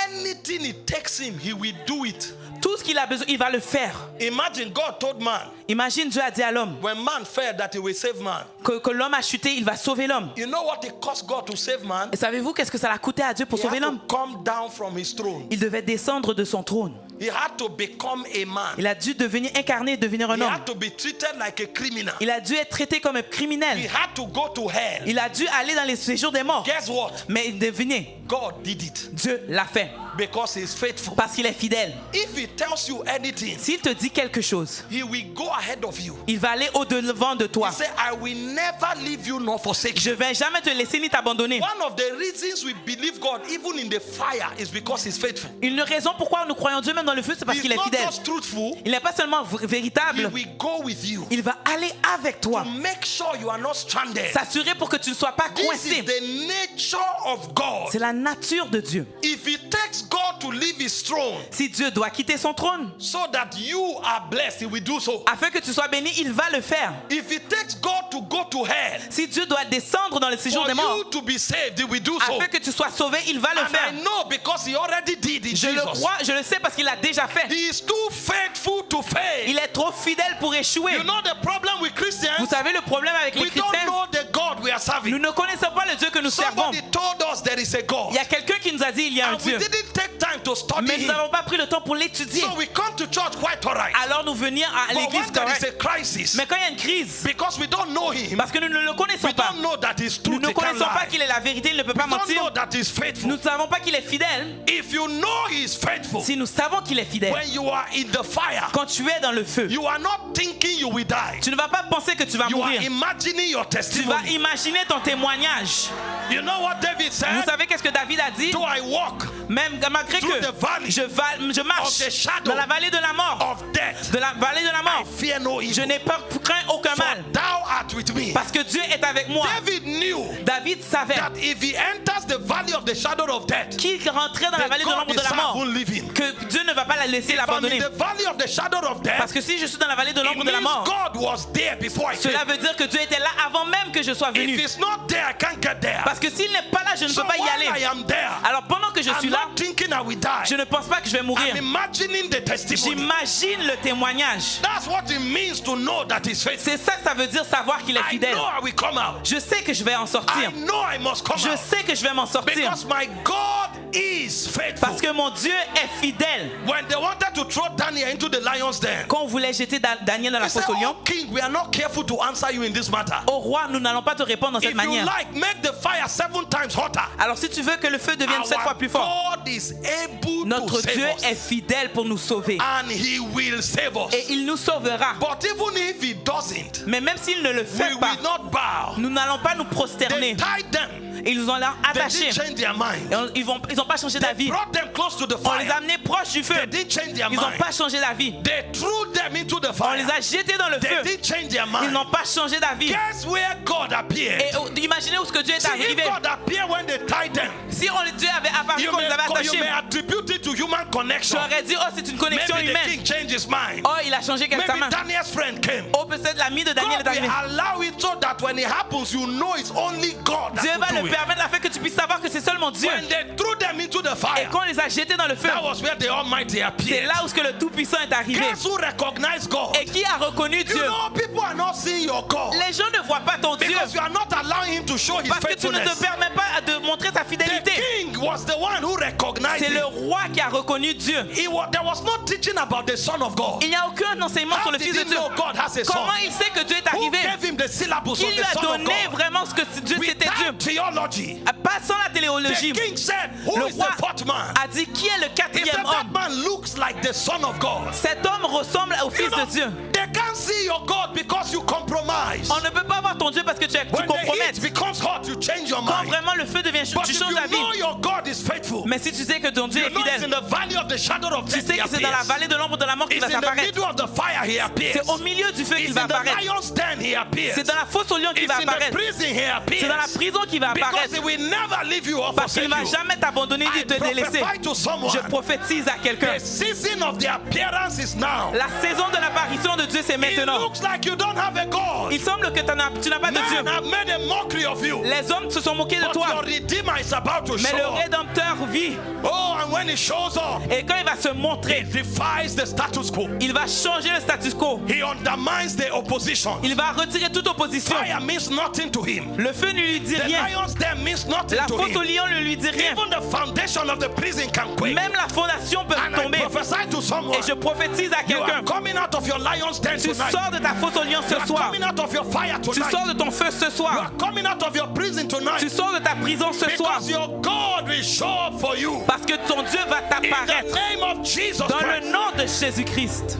anything it takes him, he will do it. tout ce qu'il a besoin, il va le faire. Imagine God told man, Imagine Dieu a dit à l'homme when man fell, that he will save man. que l'homme a chuté, il va sauver l'homme. You know what it cost God to save man? Et savez-vous qu'est-ce que ça l'a coûté à Dieu pour He sauver had to l'homme? come down from his throne. Il devait descendre de son trône. He had to become a man. Il a dû devenir incarné, devenir un He homme. had to be treated like a criminal. Il a dû être traité comme un He criminel. had to go to hell. Il a dû aller dans les séjours des morts. Guess what? Mais devinez, God did it Dieu l'a fait because he is faithful. parce qu'il est fidèle. If he tells you anything, S'il te dit quelque chose, he will go ahead of you. il va aller au-devant de toi. He said, I will never leave you nor forsake Je you. ne vais jamais te laisser ni t'abandonner. One of the reasons we believe God, even in the fire, is because he's faithful. Une raison pourquoi nous croyons Dieu même dans le feu, c'est parce He's qu'il est not fidèle. just truthful, Il n'est pas seulement he véritable, will go with you il va aller avec toi. to make sure you are not stranded. S'assurer pour que tu ne sois pas This is coincé. the nature of God. C'est la nature de Dieu. If it takes God to leave his throne Si Dieu doit quitter son trône, so that you are blessed, he will do so. afin que tu sois béni, il va le faire. If it takes God to go to hell Si Dieu doit descendre dans le séjour for des morts, you to be saved, he will do so. afin que tu sois sauvé, il va le And I faire. know because he already did in Je le Jesus. crois, je le sais parce qu'il l'a déjà fait. He is too faithful to fail. Il est trop fidèle pour échouer. You know the problem with Vous Christians? savez le problème avec les We don't chrétiens? know the God we are Nous serving. ne connaissons pas le Dieu que nous servons. Somebody told us there is a God. Il y a quelqu'un qui nous a dit il y a un And we Dieu. didn't take take time to study Mais nous him. n'avons pas pris le temps pour l'étudier. So we come to church quite alright. Alors nous venions à But l'église when there is correcte. a crisis, Mais quand il y a une crise, because we don't know him, parce que nous ne le connaissons we pas, don't know that he's nous truth, ne he can't connaissons pas lie. qu'il est la vérité, il ne peut pas We don't know mentir. that he's faithful. Nous ne savons pas qu'il est fidèle. If you know he's faithful, Si nous savons qu'il est fidèle, when you are in the fire, quand tu es dans le feu, you are not thinking you will die. tu ne vas pas penser que tu vas You are mourir. imagining your Tu vas testimony. imaginer ton témoignage. You know what David Vous said? savez qu'est-ce que David a dit? Do I walk Même malgré through que the valley je marche of the shadow dans la vallée de la mort, of death, de la vallée de la I mort, fear no je evil. n'ai pas craint aucun For mal, thou art with me. parce que Dieu est avec moi. David knew David savait that if he enters the valley of the shadow of death, qu'il rentrait dans la the vallée de God l'ombre he de la serve mort, won't leave him. que Dieu ne va pas la laisser If I'm l'abandonner. in the valley of the shadow of Parce death, que si je suis dans la vallée de it l'ombre de la means mort, God was there before I cela came. veut dire que Dieu était là avant même que je sois If venu. it's not there, I can't get there. Parce que s'il n'est pas là, je ne So peux pas y while I aller. am there, Alors pendant que je suis I'm là, not thinking I will die. je ne pense pas que je vais mourir. I'm imagining the testimony. J'imagine le témoignage. That's what it means to know that he's faithful. C'est ça que ça veut dire savoir qu'il est I fidèle. know I will come out. Je sais que je vais en I sortir. know I must come Je out. sais que je vais m'en sortir. Because my God is faithful. Parce que mon Dieu est fidèle. When they wanted to throw Daniel into the lion's den, Quand on voulait jeter Daniel dans la he said, fosse au lion, "Oh king, we are not careful to answer you in this matter. au roi, nous n'allons pas te répondre dans cette If you manière. like, make the fire 7 times hotter." Alors si tu veux que le feu devienne 7 fois Our plus fort, God is able notre to Dieu save est us. fidèle pour nous sauver. And he will save us. Et il nous sauvera. But even if he doesn't, Mais même s'il ne le we fait pas, will not bow. nous n'allons pas nous They prosterner. tied them. Et ils nous ont là They attachés. didn't change their mind. Et ils n'ont pas changé They d'avis. brought them close to the On les a fire. amenés proches du feu. They didn't change their Ils n'ont mind. pas changé d'avis. They threw them into the On les fire. a jetés dans le They feu. didn't change their Ils mind. n'ont pas changé d'avis. Guess where God appeared? Et imaginez où ce que Dieu est See, if arrivé. God appeared when they tied them, Si Dieu avait apparu you quand ils avaient may attachés, attribute it to human connection. j'aurais dit, oh, c'est une connexion Maybe the humaine. king changed his mind. Oh, il a changé quelque Maybe main. Daniel's friend came. Oh, peut-être l'ami de Daniel est God will arrivé. allow it so that when it happens, you know it's only God Dieu that va could le do it. permettre afin que tu puisses savoir que c'est seulement Dieu. When they threw them into the Et fire, quand on les a jetés dans le feu, that was where the Almighty c'est appeared. là où ce que le Tout-Puissant est arrivé. Guess who recognized God? Et qui a reconnu You Dieu? know, people are not seeing your God Les gens ne voient pas ton Dieu because you are not allowing him to show his parce que tu ne te faithfulness. permets pas de montrer ta The fidélité. king was the one who recognized C'est le him. roi qui a reconnu Dieu. There was no teaching about the Son of God. Il n'y a aucun enseignement How sur le did Fils de he Dieu. know God has a son? Comment il sait que Dieu est Who arrivé? gave him the syllabus Qui of lui the a Son of donné God? vraiment ce que Dieu c'était Dieu? Without theology, Pas sans la the téléologie. king said, "Who Le is roi the fourth man?" a dit qui est le He said, quatrième "That homme? man looks like the Son of God." Cet homme ressemble au You Fils know, de Dieu. they can't see your God because you compromise. On ne peut pas voir ton Dieu parce que tu When the compromettes. heat becomes hot, you change your Quand mind. vraiment le feu devient chaud, But tu if changes you d'avis. know your God is faithful, Mais si tu sais que ton Dieu you est know it's in fidèle, the valley of the shadow of tu death sais he que c'est dans la appears. vallée de l'ombre de la mort qu'il It's va in the s'apparaître. middle of the fire he appears. C'est au milieu du feu qu'il It's va in the apparaître. lion's den he appears. C'est dans la fosse au lion qu'il It's va in the apparaître. prison he appears. C'est dans la prison qu'il va Because apparaître. he will never leave you or Parce qu'il forsake ne va you. jamais t'abandonner ni I te délaisser. prophesy to someone. Je prophétise à quelqu'un. The season of the appearance is now. La saison de l'apparition de Dieu, c'est It maintenant. looks like you don't have a God. Il semble que tu n'as pas de Dieu. Men have made a mockery of you. Les hommes se sont moqués de But toi. your Redeemer is about to Mais show le up. Rédempteur vit. Oh, and when he shows up, Et quand il va se montrer, he defies the status quo. il va changer le status quo. He undermines the opposition. Il va retirer toute opposition. Fire means nothing to him. Le feu ne lui dit The rien. lion's den means nothing La to fosse au him. lion ne lui dit rien. Even the foundation of the prison can quake. Même la fondation peut And I tomber. prophesy to someone. Et je prophétise à You are quelqu'un. coming out of your lion's den Tu tonight. sors de ta fosse au lion You ce are soir. coming out of your fire Tu tonight. sors de ton feu ce You soir. are coming out of your prison Tu tonight. sors de ta prison ce soir. Because your God will show up for you. Parce que ton Dieu va In the t'apparaître. name of Jesus Dans le Christ. nom de Jésus-Christ.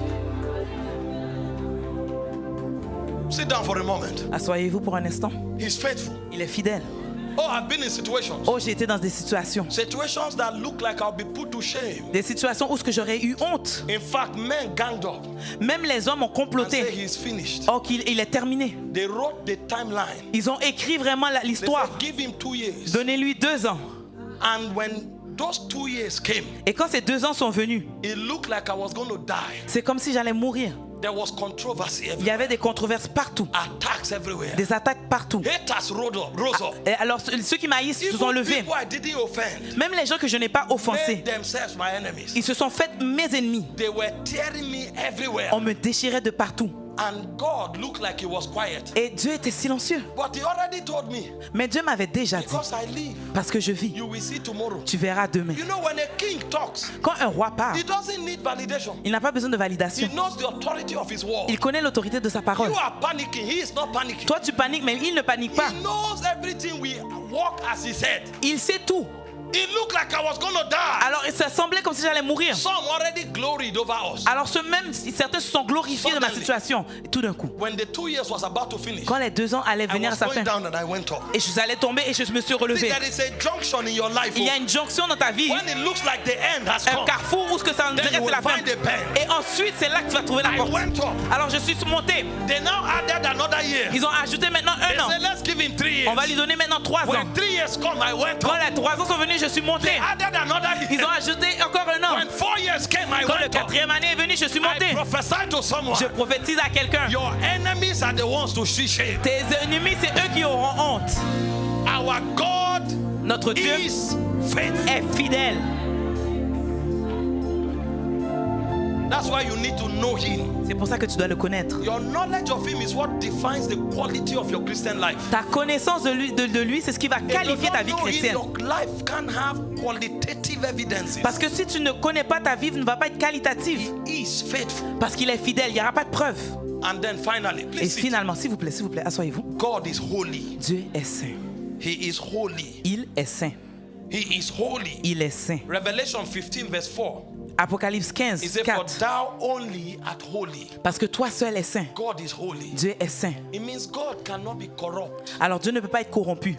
Sit down for a moment. Asseyez-vous pour un instant. He's faithful. Il est fidèle. Oh, I've been in situations. Oh, j'ai été dans des situations. Situations that look like I'll be put to shame. Des situations où ce que j'aurais eu honte. In fact, men ganged up Même les hommes ont and say comploté. he's finished. Oh, qu'il est terminé. They wrote the timeline. Ils ont écrit vraiment They l'histoire. said, give him 2 years. Donnez-lui 2 ans. And when those 2 years came, Et quand ces 2 ans sont venus, it looked like I was going to die. c'est comme si j'allais mourir. There was controversy Il y everywhere. avait des controverses partout. Attacks everywhere. Des attaques partout. Haters rose up. Et alors, ceux qui m'haïssent se sont Even levés. people I didn't offend Même les gens que je n'ai pas offensés, made themselves my enemies. ils se sont faits mes ennemis. They were tearing me everywhere. On me déchirait de partout. And God looked like he was quiet. Et Dieu était silencieux. But he already told me, Mais Dieu m'avait déjà dit, because I live, parce que je vis, you will see tomorrow. tu verras demain. You know, when a king talks, Quand un roi parle, he doesn't need validation. il n'a pas besoin de He validation. knows the authority of his word. Il connaît l'autorité de sa parole. You are panicking. He is not panicking. Toi, tu paniques, mais il ne panique pas. He knows everything. We walk as he said. Il sait tout. It looked like I was going to die. Alors, ça semblait comme si j'allais mourir. Some already gloried over us. Alors, certains se sont glorifiés de ma situation. Et tout d'un coup, When the 2 years was about to finish, quand les 2 ans allaient I venir à was sa going fin, down and I went up. et je allais tomber et je me suis See, relevé. there is a junction in your life. Il y a une jonction dans ta vie, When it looks like the end has un come, carrefour où ce que ça then dirait you c'est will la fin. find a pen. Et ensuite, c'est là que tu vas trouver la I porte. went up. Alors, je suis monté. They now added another year. Ils ont ajouté maintenant They 1 an. said, let's give him 3 years. On va lui donner maintenant 3 ans. When 3 years come, I went Quand up. les 3 ans sont venus, je suis monté. They added another Ils year. ont ajouté encore 1 an. When 4 years came, I Quand le went up. 4e année est venue, je suis monté. I prophesied to someone. Je prophétise à quelqu'un. Your enemies are the ones to see shame. Tes ennemis, c'est eux qui auront honte. Our God Notre Dieu is faithful. est fidèle. That's why you need to know him. C'est pour ça que tu dois le connaître. Your knowledge of him is what defines the quality of your Christian life. Ta connaissance de lui, c'est ce qui va If you qualifier ta don't vie know him, chrétienne. your life can have qualitative evidences. Parce que si tu ne connais pas ta vie, ne va pas être qualitative. He is faithful. Parce qu'il est fidèle, il n'y aura pas de preuve. And then finally, Et please sit. finalement, s'il vous plaît, asseyez-vous. God is holy. Dieu est saint. He is holy. Il est saint. He is holy. Il est saint. Revelation 15 verse 4. Apocalypse 15, He said, for 4. thou only art holy. Parce que toi seul es saint. God is holy. Dieu est saint. It means God cannot be corrupt. Alors Dieu ne peut pas être corrompu.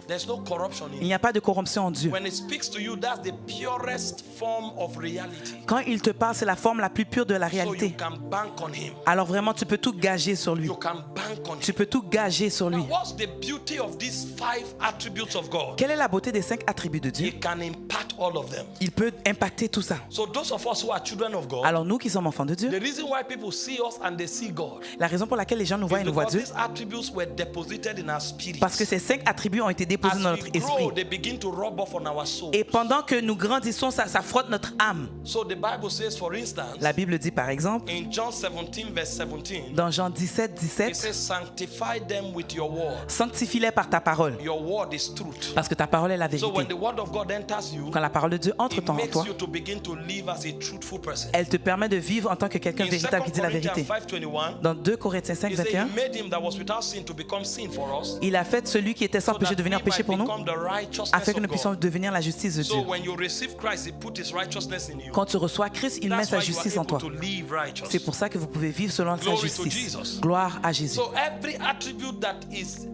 There's no corruption in Il him. n'y a pas de corruption en Dieu. When he speaks to you, that's the purest form of reality. Quand il te parle, c'est la forme la plus pure de la So you réalité. can bank on him. Alors vraiment, tu peux tout gager sur lui. You can bank on Tu him. peux tout gager sur lui. Now, what's the beauty of these 5 attributes of God? Quelle est la beauté des 5 attributs de Dieu? He can impact all of them. Il peut impacter tout ça. So those of us who are children of God, Alors nous qui sommes enfants de Dieu, the reason why people see us and they see God la raison pour laquelle les gens nous voient et is nous voient because Dieu, these attributes were deposited in our spirit. parce que ces 5 attributs ont été déposés As dans we notre grow, esprit. they begin to rub off on our soul. Et pendant que nous grandissons, ça frotte notre âme. So the Bible says, for instance, La Bible dit par exemple, in John 17 verse 17, dans Jean 17, it 17, says, sanctify them with your word. sanctifie-les par ta parole, Your word is truth. parce que ta parole est la So when vérité. the word of God enters you, Quand la parole de Dieu entre it en makes toi, you to begin to live as a truthful person. elle te permet de vivre en tant que quelqu'un In 2 véritable qui dit la Corinthians vérité. 5:21, Dans 2 Corinthiens 5, he said 21, he made him that was without sin to become sin for us, il a fait celui qui était sans so péché that devenir we péché might pour nous, become the righteousness afin que of nous puissions God. devenir la justice de So Dieu. when you receive Christ, he put his righteousness in you. Quand tu reçois Christ, il met That's sa why you are justice en able toi. to live righteous. C'est pour ça que vous pouvez vivre selon sa Glory to justice. Jesus. Gloire à Jésus. So every attribute that is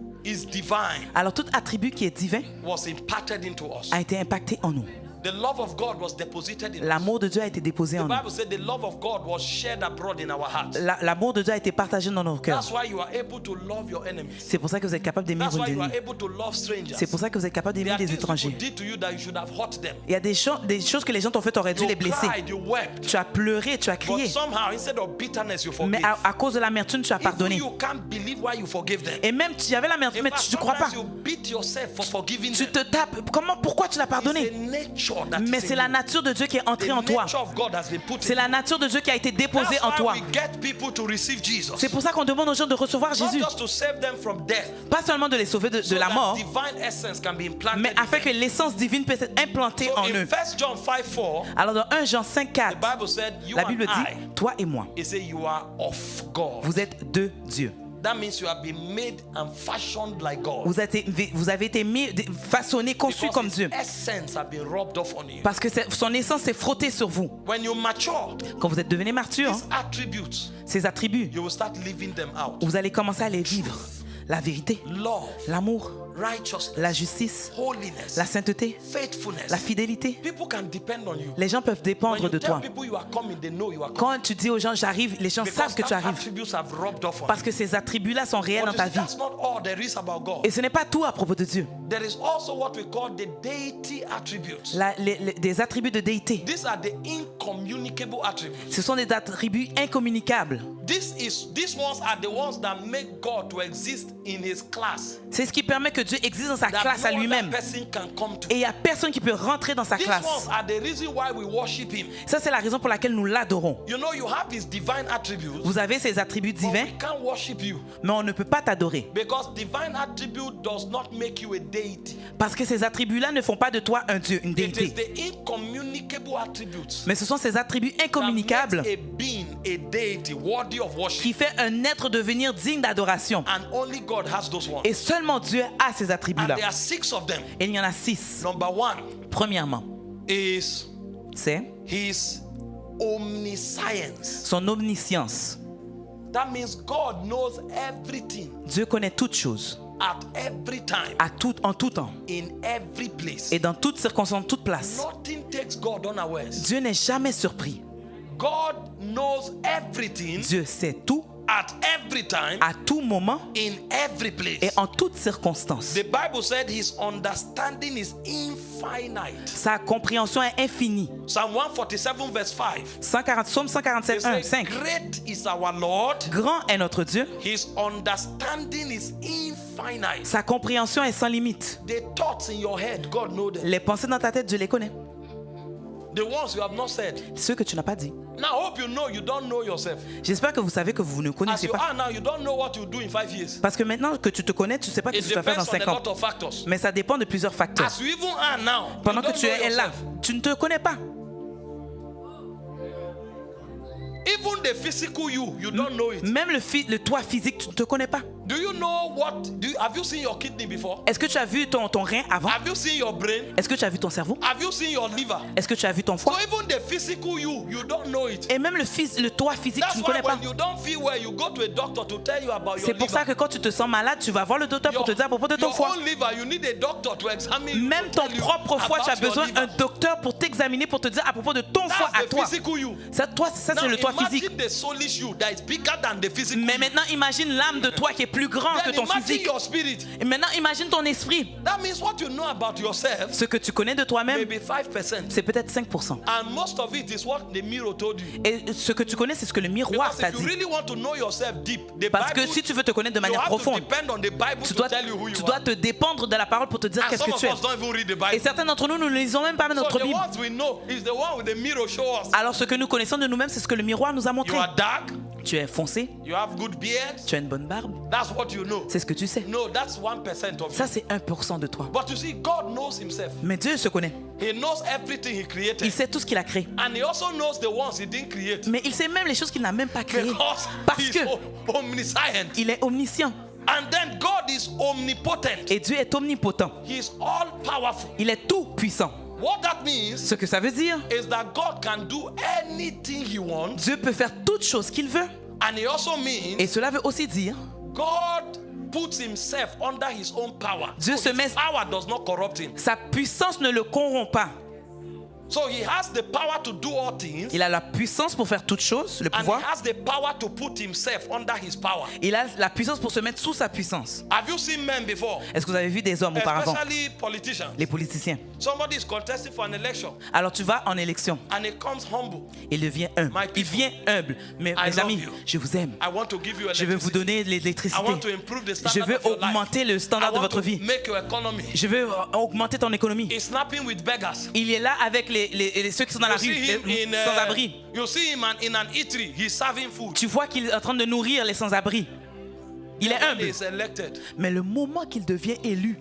divine Alors tout attribut qui est divin was imparted into us. a été impacté en nous. The love of God was deposited in us. L'amour de Dieu a été déposé The en nous. Bible said the love of God was shared abroad in our hearts. L'amour de Dieu a été partagé dans nos cœurs. That's why you are able to love your enemies. C'est pour ça que vous êtes capable d'aimer That's vos why you are ennemis. able to love strangers. C'est pour ça que vous êtes capable There d'aimer are des things people étrangers. did to you that you should have hurt them. Il y a des choses que les gens t'ont fait, t'aurais dû You les blesser. cried, you wept. Tu as pleuré, tu as But crié. somehow, instead of bitterness, you Mais forgive. à cause de l'amertume, tu as Even pardonné. you can't believe why you forgive them. Et même, tu avais l'amertume, In mais fact, tu ne crois pas. sometimes you beat yourself for forgiving Tu them. te tapes. Pourquoi tu l'as It's pardonné? a nature that Mais is c'est in la you. nature de Dieu qui est entrée The en toi. nature of God has been put C'est in la you. nature de Dieu qui a été déposée That's en why toi. we get people to receive Jesus. C'est pour ça qu'on demande aux gens de recevoir Not Jésus. just to save them from death, Pas seulement de les sauver de so la that mort, divine essence can be implanted mais in afin que them. l'essence divine puisse être implantée So en in eux. 1 John 5:4, Alors dans 1 Jean 5, the 4, Bible said, you la and Bible I, dit, toi et moi, it says you are of God. vous êtes de Dieu. That means you have been made and fashioned like God. Vous avez été façonnés, conçus Because comme his Dieu. essence have been rubbed off on you. Parce que son essence s'est frottée sur vous. When you mature, Quand vous êtes devenus martyrs, these attributes, ces attributs, you will start living them out. vous allez commencer à les vivre. La vérité, Love, l'amour, righteousness, la justice, holiness, la sainteté, faithfulness. la fidélité. People can depend on you. Les gens peuvent When dépendre you de tell toi. people you are coming, they know you are coming. Quand tu dis aux gens j'arrive, les gens Because savent que tu that arrives. attributes have rubbed off on Parce you. que ces attributs-là sont réels But dans ta you see, vie. that's not all there is about God. Et ce n'est pas tout à propos de Dieu. There is also what we call the deity attributes. Des attributs de déité. These are the incommunicable attributes. Ce sont des attributs incommunicables. These ones are the ones that make God to exist in his class. C'est ce qui permet que Dieu existe dans sa That classe à no lui-même. other person can come to. Et il n'y a personne qui peut rentrer dans sa These classe. ones are the reason why we worship him. Ça, c'est la raison pour laquelle nous l'adorons. You know, you have his divine attributes. Vous avez ses attributs But divins, we can't worship you mais on ne peut pas t'adorer. because divine attribute does not make you a deity. Parce que ces attributs-là ne font pas de toi un Dieu, une It is déité. the incommunicable attributes Mais ce sont ces attributs that incommunicables makes a being a deity worthy of worship. qui fait un être devenir digne d'adoration. And only God has those ones. Et seulement Dieu a ces And attributs-là. there are 6 of them. Et il y en a 6. Number 1 Premièrement, is c'est his omniscience. son omniscience. That means God knows everything Dieu connaît toutes choses, at every time, en tout temps, in every place. et dans toutes circonstances, toute place. Nothing takes God unawares. Dieu n'est jamais surpris. God knows everything Dieu sait tout, at every time, à tout moment in every et place. en toutes circonstances. The Bible said his understanding is infinite. Sa compréhension est infinie. Psalm 147 verse 5. Psaume 147, It 1, says, 5. great is our Lord. Grand est notre Dieu. His understanding is infinite. Sa compréhension est sans limite. The thoughts in your head, God knows them. Les pensées dans ta tête, Dieu les connaît. The ones you have not said. Ceux que tu n'as pas dit. Now, I hope you know you don't know yourself. J'espère que vous savez que vous ne As connaissez you pas. are now, you don't know what you do in 5 years. Parce que maintenant que tu te connais, tu ne sais pas ce que It tu vas faire dans depends on 5 a ans. lot of factors. Mais ça dépend de plusieurs facteurs. As you even are now, Pendant you que don't tu know es là, yourself. tu ne te connais pas. Even the physical you don't know it. Même le toi physique, tu ne te connais pas. Do you know have you seen your kidney before? Est-ce que tu as vu ton rein avant? Have you seen your brain? Est-ce que tu as vu ton cerveau? Have you seen your liver? Est-ce que tu as vu ton So foie? even the physical you don't know it. Et même le toi physique, That's tu ne why connais pas. when you don't feel well, you go to a doctor to tell you about your C'est pour ça liver. que quand tu te sens malade, tu vas voir le docteur pour te dire à propos de ton Your foie. own liver, you need a doctor to examine you. Même to ton tell you propre foie, tu as about your besoin liver. d'un docteur pour t'examiner, pour te dire à propos de ton foie à That's the toi. physical you. Ça, ça Now c'est le toi physique. imagine the soulish you that is bigger than the physical Mais you. maintenant, imagine l'âme de toi qui est plus grande que Then ton imagine physique. your spirit. Et maintenant, imagine ton esprit. That means what you know about yourself Ce que tu connais de toi-même, maybe 5%. c'est peut-être 5%. And most of it is what the mirror told you. Et ce que tu connais, c'est ce que le miroir Because t'a if you dit. really want to know yourself deep, the Parce que Bible, si tu veux te connaître de you manière have to profonde, depend on the Bible tu to tell you who you dois are. te dépendre de la parole pour te dire And qu'est-ce some que of tu es. us don't even read the Et Bible. certains d'entre nous, nous ne lisons même pas So notre the Bible. ones we know is the one with the mirror show us. Alors ce que nous connaissons de nous-mêmes, c'est ce que le miroir nous a montré. You are dark, Tu es foncé, you have good beard. tu as une bonne barbe. That's what you know. C'est ce que tu sais. No, that's 1% of Ça, you. c'est 1% de toi. But you see, God knows himself. Mais Dieu se connaît. He knows everything he created. Il sait tout ce qu'il a créé. And he also knows the ones he didn't create. Mais il sait même les choses qu'il n'a même pas créées. Because Parce he's que omniscient. il est omniscient. And then God is omnipotent. Et Dieu est omnipotent. He is all powerful. Il est tout puissant. What that means Ce que ça veut dire, is that God can do anything he wants. Dieu peut faire toute chose qu'il veut. And it also means Et cela veut aussi dire, God puts himself under his own power. Dieu So se his met- power does not corrupt him. sa puissance ne le corrompt pas. So he has the power to do all things. Il a la puissance pour faire toutes choses, le And he pouvoir. has the power to put himself under his power. Il a la puissance pour se mettre sous sa puissance. Have you seen men before? Est-ce que vous avez vu des hommes auparavant? Especially politicians. Les politiciens. Somebody is contesting for an election Alors tu vas en élection. and he comes humble. Il devient humble. My Il people, vient humble. Mais I mes love amis, you. je vous aime. I want to give you Je veux vous electricity. donner I l'électricité. want to improve the Je standard veux of your life. augmenter le standard I de want votre to vie. make your economy. Je veux augmenter ton économie. He's snapping with beggars. Il est là avec ceux qui sont dans la You rue, see him les sans-abri. you see him in an eatery. He's serving food. Tu vois qu'il est en train de nourrir les sans-abri. Il est When humble. he is elected, Mais le moment qu'il devient élu,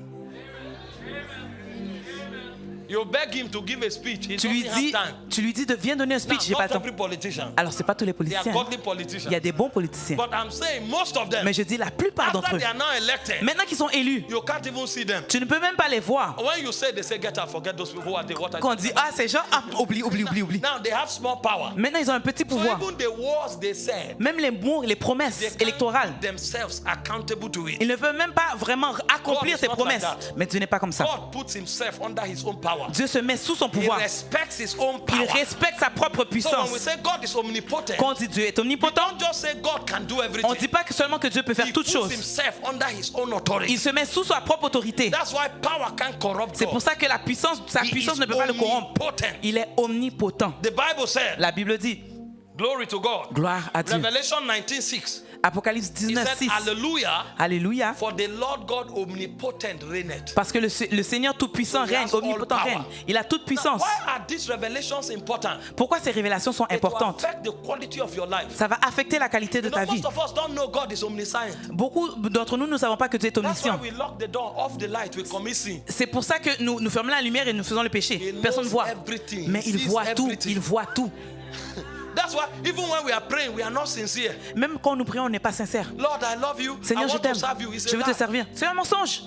you beg him to give a speech. He tu lui doesn't dis, have time. viens donner un Now, speech, j'ai pas not le temps. every politician. Alors c'est pas tous les They are politiciens. godly Il y a politicians. des bons politiciens. But I'm saying most of them, Mais je dis la plupart d'entre after eux. they are now elected, Maintenant qu'ils sont élus, you can't even see them. tu ne peux même pas les voir. When you say, they say, get out, forget those people. Who are they? What are Quand on they? dit, ah ces gens, ah, oublie. Now they have small power. Maintenant ils ont un petit So pouvoir. even the words they said, Même les mots, les they promesses can't électorales, hold themselves accountable to it. ils ne peuvent même pas vraiment accomplir God is ces not promesses. like that. Mais Dieu n'est pas comme ça. God puts himself under his own power. power. Dieu se met sous son He pouvoir. respects his own Il power. respecte sa propre So when we puissance. say God is omnipotent, Quand on dit Dieu est we omnipotent, don't just say God can do on ne everything. dit pas que seulement que Dieu peut faire He toutes puts choses. himself under his own authority. Il se met sous sa propre autorité. That's why power can't corrupt C'est pour God. ça que sa He puissance is ne peut pas le corrompre. omnipotent. Il est omnipotent. The Bible said, La Bible dit, glory to God. gloire à Dieu. Revelation 19:6. Apocalypse He 19, said, 6. Hallelujah, Alléluia. for the Lord God omnipotent reigneth. Parce que le Seigneur Tout-Puissant So he règne, has all omnipotent power. règne. Il a toute Now, puissance. why are these revelations important? Pourquoi ces révélations sont It will importantes? affect the quality of your life. Ça va affecter la qualité de You know, ta vie. most of us don't know God is omniscient. Beaucoup d'entre nous ne savons pas que Dieu est That's why omniscient. we lock the door, off the light, we commit sin. C'est pour ça que nous fermons la lumière et nous faisons le péché. He Personne ne knows voit. everything. Mais He il sees voit tout. everything. Il voit tout. That's why even when we are praying, we are not sincere. Même quand nous prions, on n'est pas sincère. Lord, I love you. Seigneur, I je want t'aime. to serve you. It's Je a veux te lie. servir. C'est un mensonge.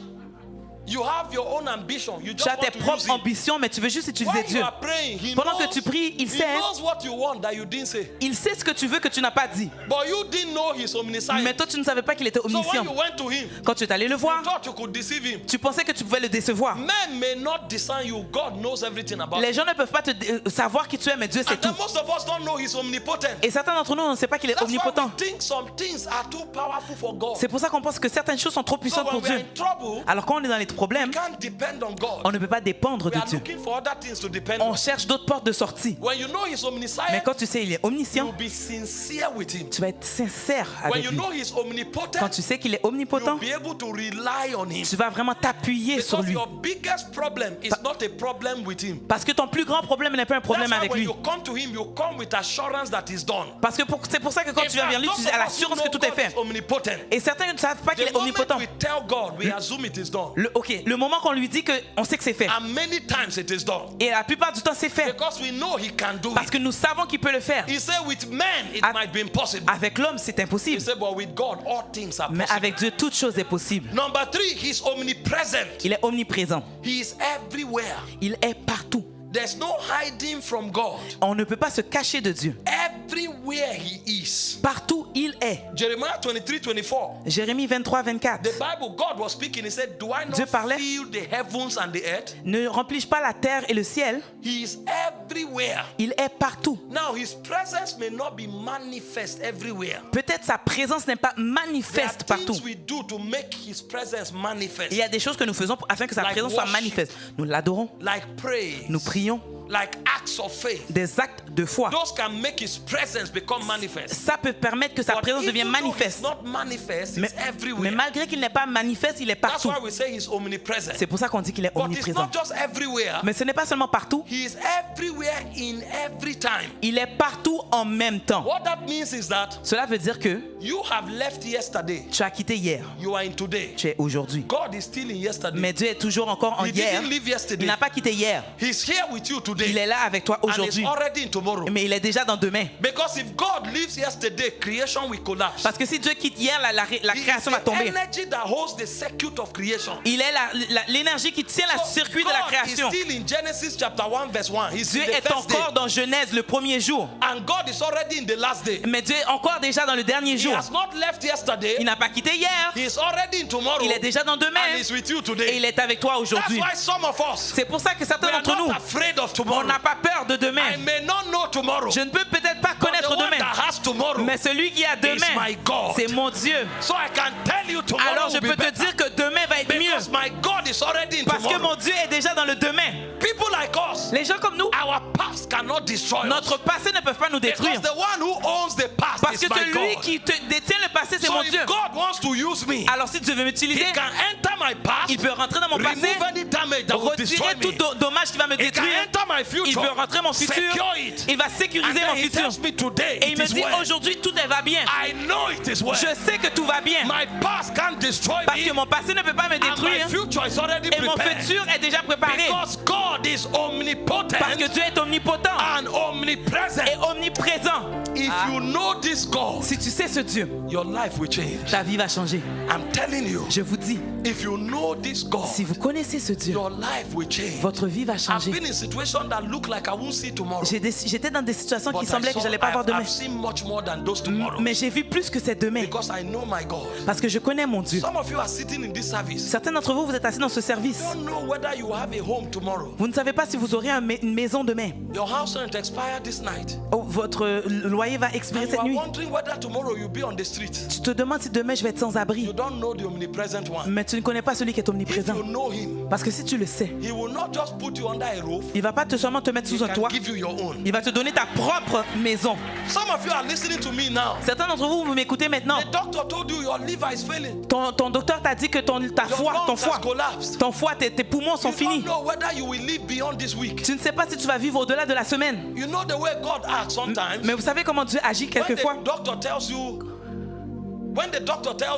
You have your own ambition. You Tu just as tes want to use propres it. ambitions, mais tu veux juste utiliser While you Dieu. are praying, he Pendant que knows, tu pries, il he sait. knows what you want that you didn't say. Il sait ce que tu veux que tu n'as pas dit. But you didn't know he's omniscient. Mais toi, tu ne savais pas qu'il était So when omniscient. you went to him, Quand tu es allé le you voir, thought you could deceive him. tu pensais que tu pouvais le décevoir. Men may not discern you. God knows everything about Les you. gens ne peuvent pas savoir qui tu es, mais Dieu sait And then tout. most of us don't know he's omnipotent. Et certains d'entre nous, on ne sait pas qu'il est That's why omnipotent. we think some things are too powerful for God. C'est pour ça qu'on pense que certaines choses sont trop So puissantes when pour we are Dieu. in trouble, Alors quand on est dans les problèmes, we can't depend on God. on ne peut pas dépendre We de are Dieu. looking for other things to depend On on. cherche d'autres portes de sortie. When you know he's Mais omniscient, quand tu sais il est omniscient, you'll be sincere with him. tu vas être sincère When avec you lui. know he's Quand omnipotent, tu sais qu'il est you'll omnipotent, be able to rely on him. tu vas vraiment t'appuyer sur Because lui. your biggest problem is not a problem with him. Parce que ton plus grand problème n'est pas un That's problème why avec when lui. you come to him, you come with assurance that he's done. Parce que c'est pour ça que quand In tu viens vers fact, lui, tu those as of us who l'assurance que know tout est God fait. is omnipotent. Et certains ne savent pas qu'il The est moment omnipotent. we tell God, we assume it is done. Le moment qu'on lui dit qu'on sait que c'est fait. And many times it is done. Et la plupart du temps, c'est fait. Because we know he can do Parce it. que nous savons qu'il peut le faire. He said with men it Avec- might be impossible. Avec l'homme, c'est He impossible. said, but with God all things are Mais possible. avec Dieu, toute chose est possible. Number 3, he's omnipresent. Il est omniprésent. He is everywhere. Il est partout. There's no hiding from God. On ne peut pas se cacher de Dieu. Everywhere he is. Partout, il est. Jeremiah 23:24. Jérémie 23, 24. The Bible, God was speaking. He said, do I Dieu not parlait. fill the heavens and the earth? Ne remplis pas la terre et le ciel. He is everywhere. Il est partout. Now, his presence may not be manifest everywhere. Peut-être sa présence n'est pas There are manifeste partout. things we do to make his presence manifest. Il y a des choses que nous faisons afin que sa Like présence soit worship. manifeste. Nous l'adorons, Like praise. nous prions, Like acts of faith. des actes de foi. Those can make his presence become manifest. Ça peut permettre que sa But présence devienne even though manifeste. it's not manifest, Mais, it's mais everywhere. malgré qu'il n'est pas manifeste, il est That's partout. why we say he's omnipresent. C'est pour ça qu'on dit qu'il est But it's omniprésent. not just everywhere. Mais ce n'est pas seulement partout, He is everywhere in every time. il est partout en même temps. What that means is that Cela veut dire que you have left yesterday. tu as quitté hier, You are in today. tu es aujourd'hui. God is still in yesterday. Mais Dieu est toujours encore en He hier. didn't leave Il yesterday. n'a pas quitté hier. He's here with you Il today. est là avec toi And he's aujourd'hui. already in tomorrow. Mais il est déjà dans demain. Because if God leaves yesterday, creation will collapse. Parce que si Dieu quitte hier, la He is création va the tomber. energy that holds the circuit of creation. Il est l'énergie qui tient le So circuit de la God création. is still in Genesis chapter 1 verse 1. He's Dieu in the est first day. encore dans Genèse le premier jour. And God is already in the last day. Mais Dieu est encore déjà dans le dernier He jour. has not left yesterday. Il n'a pas quitté hier. He is already in tomorrow. Il est déjà dans demain. And he's with you Et today. il est avec toi That's aujourd'hui. why some of us, C'est pour ça que we certains are d'entre nous, not afraid of on tomorrow. n'a pas peur de I demain. may not know tomorrow. Je ne peux peut-être pas But the connaître one demain. that has tomorrow Mais celui qui a is demain, my God. c'est mon Dieu. So I can tell you tomorrow Alors je will peux be te better. dire que demain va être Because mieux. my God is already in Parce que tomorrow. mon Dieu est déjà dans le demain. People like us, Les gens comme nous, our past cannot destroy us. notre passé ne peut pas nous détruire. Because the one who owns the past Parce is que my celui God. qui détient le passé, c'est So mon if Dieu. God wants to use me, Alors si Dieu veut he m'utiliser, can enter my past, il peut rentrer dans mon passé, remove any damage that will destroy retirer tout me. dommage qui va me He can détruire. enter my Il future, peut rentrer mon futur. secure it. Il va And sécuriser then mon he futur. tells me today Et il it me is dit well. aujourd'hui tout va bien. I know it is well. Je sais que tout va bien. My past can't destroy Parce me. que mon passé ne peut pas me And my détruire. future is already Et mon prepared. futur est déjà préparé. Because God is omnipotent Parce que Dieu est omnipotent and omnipresent. et omniprésent. He If you know this God, Si tu sais ce Dieu, your life will change. ta vie va changer. I'm telling you, Je vous dis, if you know this God, si vous connaissez ce Dieu, your life will change. votre vie va I've changer. been in situations that look like I won't see tomorrow. J'étais dans des situations qui But semblaient que je n'allais pas voir demain. I've seen much more than those tomorrows. Mais j'ai vu plus que ces demain. Because I know my God. Parce que je connais mon Dieu. Some of you are sitting in this service. Certains d'entre vous, vous êtes assis dans ce service. You don't know whether you have a home tomorrow. Vous ne savez pas si vous aurez une maison demain. Your house rent expire this night. Oh, votre loyer va expirer And you cette are nuit. wondering whether tomorrow you'll be on the street. Tu te demandes si demain je vais être sans abri. You don't know the omnipresent one. Mais tu ne connais pas celui qui est If omniprésent. you know him, Parce que si tu le sais, he will not just put you under a roof. il ne va pas seulement te mettre He sous un can toit. give you your own. Il va te donner ta propre maison. Some of you are listening to me now. Certains d'entre vous, vous m'écoutez maintenant. The doctor told you your liver is failing. Ton docteur t'a dit que ta Your foi, ton lungs has foie, collapsed. tes poumons sont You finis. don't know whether you will live beyond this week. Tu ne sais pas si tu vas vivre au-delà de la semaine. You know the way God acts sometimes. Mais vous savez comment Dieu agit When quelquefois? the doctor tells you,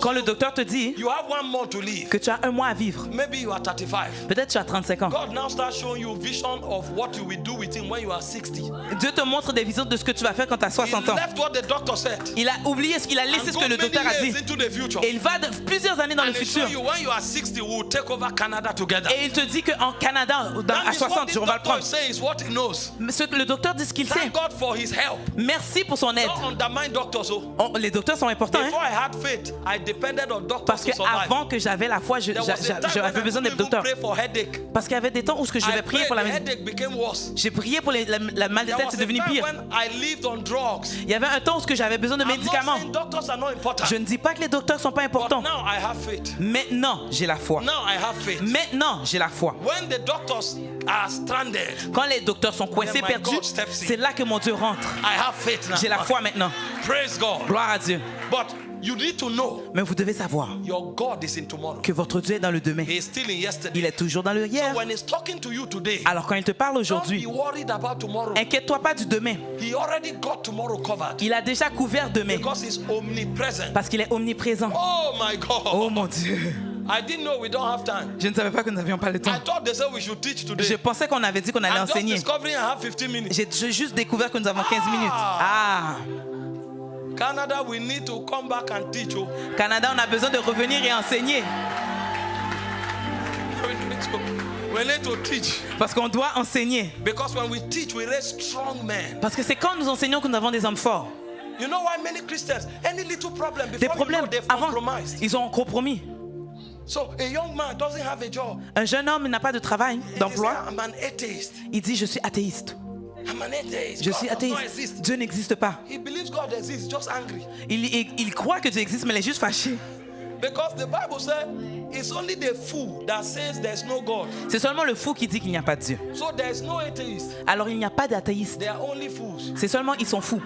Quand le docteur te dit you have 1 month to live, que tu as un mois à vivre, maybe you are 35. peut-être tu as 35 ans. God now starts showing you vision of what you will do with him when you are 60. Dieu te montre des visions de ce que tu vas faire quand tu as He 60 ans. left what the doctor said. Il a oublié ce qu'il a laissé, And ce que go le docteur a many dit. years into the future. Et il va plusieurs années dans le And they show futur. you when you are 60, we'll take over Canada together. Et il te dit qu'en Canada, That à is what 60, the on va le doctor prendre. says, what he knows. Mais ce que le docteur dit ce qu'il sait. Thank God for his help. Merci pour son aide. Don't undermine doctors. Oh. Les docteurs sont importants. Before Hein? I had faith, I depended on doctors Parce to survive. qu'avant que j'avais la foi, There was a time j'avais when I besoin des couldn't even docteurs. pray for headache. Parce qu'il y avait des temps où je I devais prier prayed, pour la the maladie. headache became worse. J'ai prié pour la mal de There tête, was c'est a devenu time pire. when I lived on drugs. Il y avait un temps où j'avais besoin de I'm not médicaments. saying doctors are not important. Je ne dis pas que les docteurs sont pas But importants. now I have faith. Maintenant, j'ai la foi. Now I have faith. Maintenant, j'ai la foi. When the doctors are stranded, Quand les docteurs sont coincés, Then my perdus, God steps in. c'est là que mon Dieu rentre. I have faith now. J'ai la foi maintenant. Praise God. Gloire à Dieu. But you need to know Mais vous devez savoir your God is in tomorrow. que votre Dieu est dans le demain. He is still in yesterday. Il est toujours dans le hier. When he's talking to you today, Alors quand il te parle don't aujourd'hui, be worried about tomorrow. inquiète-toi pas du demain. He already got tomorrow covered Il a déjà couvert demain because he's omnipresent. parce qu'il est omniprésent. Oh my God. Oh mon Dieu. I didn't know we don't have time. Je ne savais pas que nous n'avions pas le temps. I thought they said we should teach Je today. pensais qu'on avait dit qu'on allait I'm just enseigner. discovering I have 15 minutes. J'ai juste découvert que nous avons 15 minutes. Ah, Canada, we need to come back and teach. Oh. Canada, on a besoin de revenir et enseigner. We need to teach. Parce qu'on doit enseigner. Because when we teach, we raise strong men. Parce que c'est quand nous enseignons que nous avons des hommes forts. You know why many Christians, any little problem, Des before you know, problèmes, they've avant, compromised. ils ont compromis. So a young man doesn't have a job. Un jeune homme n'a pas de travail, And he says, d'emploi. I'm an atheist. Il dit, je suis athéiste. I'm an atheist. Je God suis does not athéiste. exist. Dieu n'existe pas. He believes God exists, just angry. Il croit que Dieu existe, mais il est juste fâché. Because the Bible said it's only the fool that says there's no God. C'est seulement le fou qui dit qu'il n'y a pas de Dieu. So there's no atheist. Alors il n'y a pas d'athéiste. They are only fools. C'est seulement ils sont fous.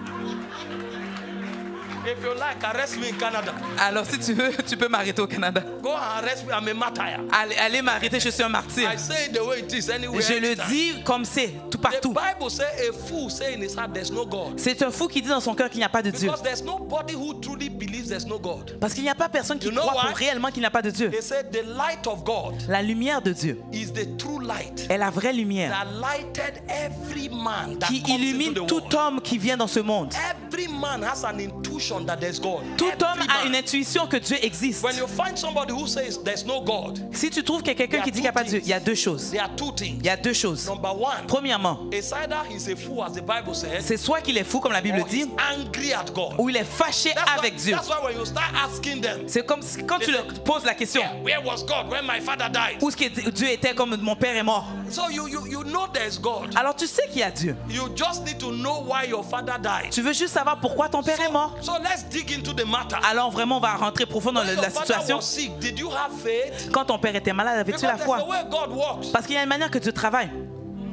If you like, arrest me in Canada. Alors si tu veux, tu peux m'arrêter au Canada. Go and arrest me. I'm a martyr. Allez m'arrêter, je suis un martyr. I say it the way it is anywhere. Je le anytime. dis comme c'est, tout The partout. Bible says a fool say in his heart there's no God. C'est un fou qui dit dans son cœur qu'il n'y a pas de Dieu. Because there's nobody who truly believes there's no God. Parce qu'il n'y a pas personne qui You know croit why? réellement qu'il n'y a pas de Dieu. They said the light of God La lumière de Dieu is the true light est la vraie lumière that lighted every man that qui comes illumine into the tout world. homme qui vient dans ce monde. Every man has an intuition that there's God. Tout homme Every a man. une intuition que Dieu existe. When you find somebody who says there's no God, Si tu trouves qu'il y a quelqu'un qui dit qu'il n'y a pas de Dieu, il y a deux choses. there are two things. Il y a deux choses. Number one, Premièrement, it's either he's a fool, as the Bible says, c'est soit qu'il est fou, comme la Bible or he's dit, angry at God. ou il est fâché avec Dieu. That's why when you start asking them, C'est comme si, quand tu leur poses la question, where was God when my father died? où est-ce que Dieu était comme mon père est mort? So you know there's God. Alors tu sais qu'il y a Dieu. You just need to know why your father died. Tu veux juste savoir pourquoi ton père est mort. So let's dig into the matter. Alors vraiment, on va rentrer profond dans When la your father situation. was sick, did you have faith? Quand ton père était malade, avais-tu la Because foi? there's the way God works. Parce qu'il y a une manière que Dieu travaille.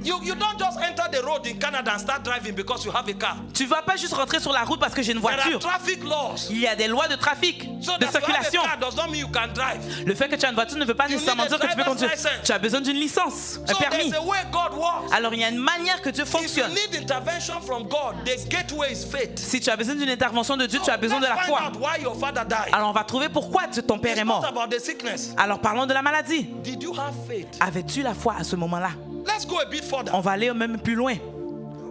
You don't just enter the road in Canada and start driving because you have a car. Tu vas pas juste rentrer sur la route parce que j'ai une There are voiture. traffic laws. Il y a des lois de trafic, So de that circulation. you have a car does not mean you can drive. Le fait que tu as une voiture ne veut pas You nécessairement need a dire que tu peux driver's conduire. license. Tu as besoin d'une licence, un So permis. there's a way God works. Alors il y a une manière que Dieu If you fonctionne. need intervention from God, the gateway is faith. Si tu as besoin d'une intervention de Dieu, So tu as besoin de let's la find foi. out why your father died. Alors on va trouver pourquoi ton père It's est not mort. about the sickness. Alors parlons de la maladie. Did you have faith? Avais-tu la foi à ce moment-là? Let's go a bit further. On va aller même plus loin.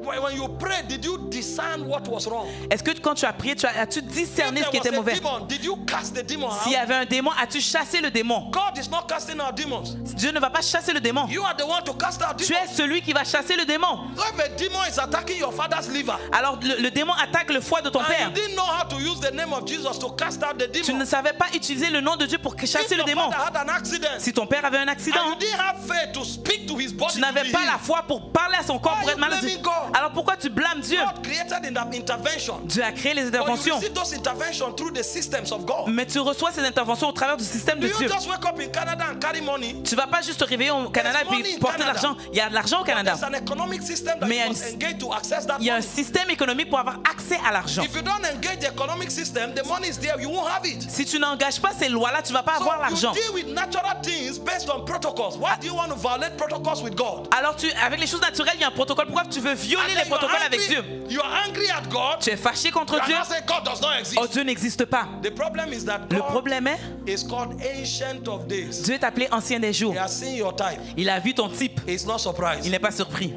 when you prayed, did you discern what was wrong? Est-ce que quand tu as prié, as-tu discerné ce qui était mauvais? Demon, did you cast the demon S'il y out? avait un démon, as-tu chassé le démon? God is not casting out demons. Dieu ne va pas chasser le démon. You are the one to cast out Tu demons. es celui qui va chasser le démon. So if a demon is attacking your father's liver, Alors le démon attaque le foie de ton and père. you didn't know how to use the name of Jesus to cast out the Tu demon. ne savais pas utiliser le nom de Dieu pour If chasser le your démon. father had an accident, Si ton père avait un and accident, you didn't have faith to speak to his body, tu to n'avais be pas la healed, foi pour parler à son corps Why pour are être you malade. blaming God? Alors pourquoi tu blâmes Dieu? God created in that intervention. Dieu a créé les But you interventions, receive those interventions through the systems of God. mais tu reçois ces interventions au travers du système Do de you Dieu. just wake up in Canada and carry money? Tu vas pas juste te réveiller au Canada et money puis in porter de Canada. l'argent. Il y a de l'argent au Canada. There's an economic system that Mais you must engage to access that Il y a un money. système économique pour avoir accès à l'argent. If you don't engage the economic system, the money is there, you won't have it. Si tu n'engages pas ces lois-là, tu vas pas So avoir you l'argent. deal with natural things based on protocols. Why do you want to violate protocols with God? Alors avec les choses naturelles, il y a un protocole. Pourquoi tu veux violer And les then protocoles avec Dieu? you are angry at God. Tu es fâché You contre are Dieu? not saying God does not exist. Oh, Dieu n'existe pas. The problem is that Le God problème est, is called Ancient of Days. Dieu est appelé Ancien des jours. He has seen your type. Il a vu ton type. He's not Il surprised. n'est pas surpris.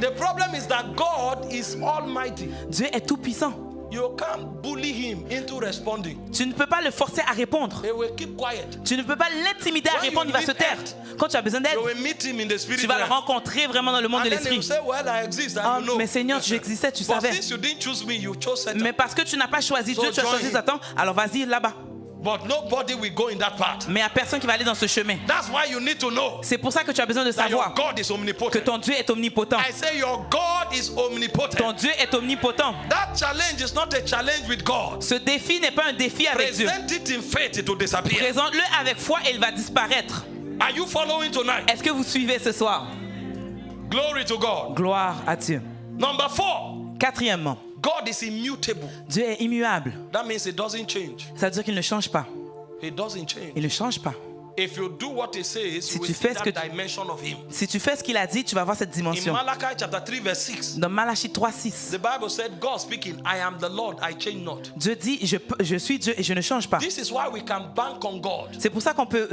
The problem is that God is almighty. Dieu est tout puissant. You can't bully him into responding. Tu ne peux pas le forcer à répondre. He will keep quiet. Tu ne peux pas l'intimider à When répondre, you il va se need taire. help, Quand tu as besoin d'aide, You will meet him in the spirit tu vas le realm. rencontrer vraiment dans le monde And de then he will l'esprit. say, well, I exist. Ah, And you know. mais Seigneur, j'existais, tu But savais. since you didn't choose me, you chose Satan. Mais parce que tu n'as pas choisi So Dieu, tu as join choisi him. Satan, alors vas-y là-bas. But nobody will go in that path. Mais il n'y a personne qui va aller dans ce chemin. That's why you need to know C'est pour ça que tu as besoin de that your savoir God is que omnipotent. ton Dieu est omnipotent. I say your God is omnipotent. Ton Dieu est omnipotent. That challenge is not a challenge with God. Ce défi n'est pas un défi avec Dieu. Present it in faith, it will disappear. Présente-le avec foi et il va disparaître. Are you following tonight? Est-ce que vous suivez ce soir? Glory to God. Gloire à Dieu. Number 4, Quatrièmement, God is immutable. Dieu est immuable. That means it doesn't change. Ça veut dire qu'il ne change pas. It doesn't change. Il ne change pas. If you do what he says, Si you will tu see fais ce que that tu- dimension of him. Si tu fais ce qu'il a dit, tu vas voir cette In dimension. Malachi chapter 3 verse 6, Dans Malachie 3:6, the Bible said, God speaking, I am the Lord, I change not. Dieu dit, je suis Dieu et je ne change pas. This is why we can bank on God. C'est pour ça qu'on peut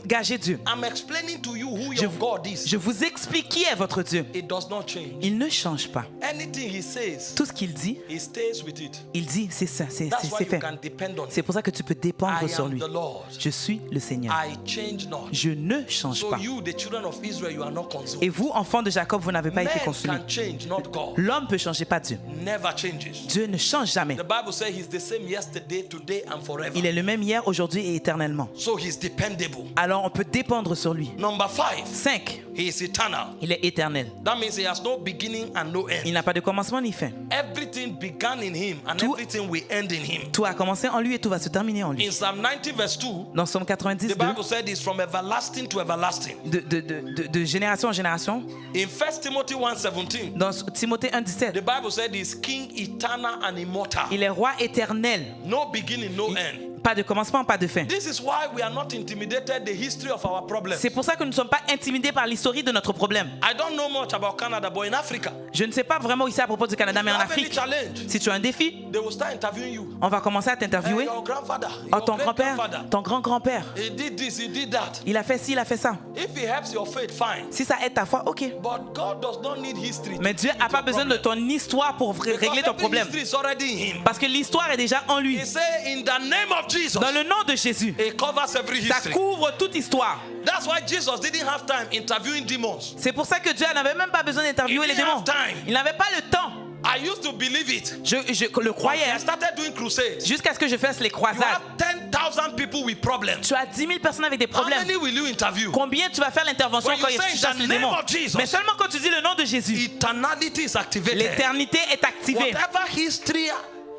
gager Dieu. I'm explaining to you who Je, your God is. je vous explique qui est votre Dieu. It does not change. Il ne change pas. Anything he says, Tout ce qu'il dit, he stays with it. il dit, c'est ça, c'est That's why c'est you fait. can depend on C'est him. pour ça que tu peux dépendre I sur am lui. the Lord. Je suis le Seigneur. I change not. Je ne change So pas. you, the children of Israel, you are not consumed. Et vous, enfants de Jacob, vous n'avez pas été Men consumés. can change, not God. L'homme peut changer, pas Dieu. Never changes. Dieu ne change jamais. The Bible says he's the same yesterday, today, and forever. Il est le même hier, aujourd'hui et éternellement. So he's dependable. Alors on peut dépendre sur lui. Number 5, 5. he is eternal. Il est éternel. That means he has no beginning and no Il end. n'a pas de commencement ni fin. Everything began in him and Tout- everything will end in him. Tout a commencé en lui et tout va se terminer en lui. In Psalm 90 verse 2, Dans Psaume 90, the Bible said he's from everlasting to everlasting. de génération en génération. In 1 Timothy 1:17, Dans Timothée 1,17, the Bible said he's king eternal and immortal. il est roi éternel. No beginning, no end. Pas de commencement, pas de fin. This is why we are not intimidated the history of our problems. C'est pour ça que nous ne sommes pas intimidés par l'histoire de notre problème. I don't know much about Canada, but in Africa, Je ne sais pas vraiment ici à propos du Canada, mais en if you have any Afrique, challenge, si tu as un défi, they will start interviewing you. on va commencer à Hey, t'interviewer. your grandfather, Oh, your ton grand-père, great-grandfather, ton grand-grand-père, he did this, he did that. il a fait ci, il a fait ça. If he helps your faith, fine. Si ça aide ta foi, ok. But God does not need history. to Mais Dieu deal n'a with pas your besoin de problem. ton histoire pour Because régler ton every problème. history is already in him. Parce que l'histoire est déjà en lui. He said, in the name of Jesus, Dans le nom de Jésus, he covers every ça history. couvre toute histoire. That's why Jesus didn't have time interviewing demons. C'est pour ça que Dieu n'avait même pas besoin d'interviewer He les didn't démons. have time. Il n'avait pas le temps. I used to believe it. Je le croyais I hein, started doing crusades. jusqu'à ce que je fasse les You croisades. have 10,000 people with problems. Tu as 10 000 personnes avec des How problèmes. many will you interview? Combien tu vas faire l'intervention When quand you tu say in chasses the les name démons? of Jesus, Mais seulement quand tu dis le nom de Jésus, eternality is activated. l'éternité est activée. Whatever history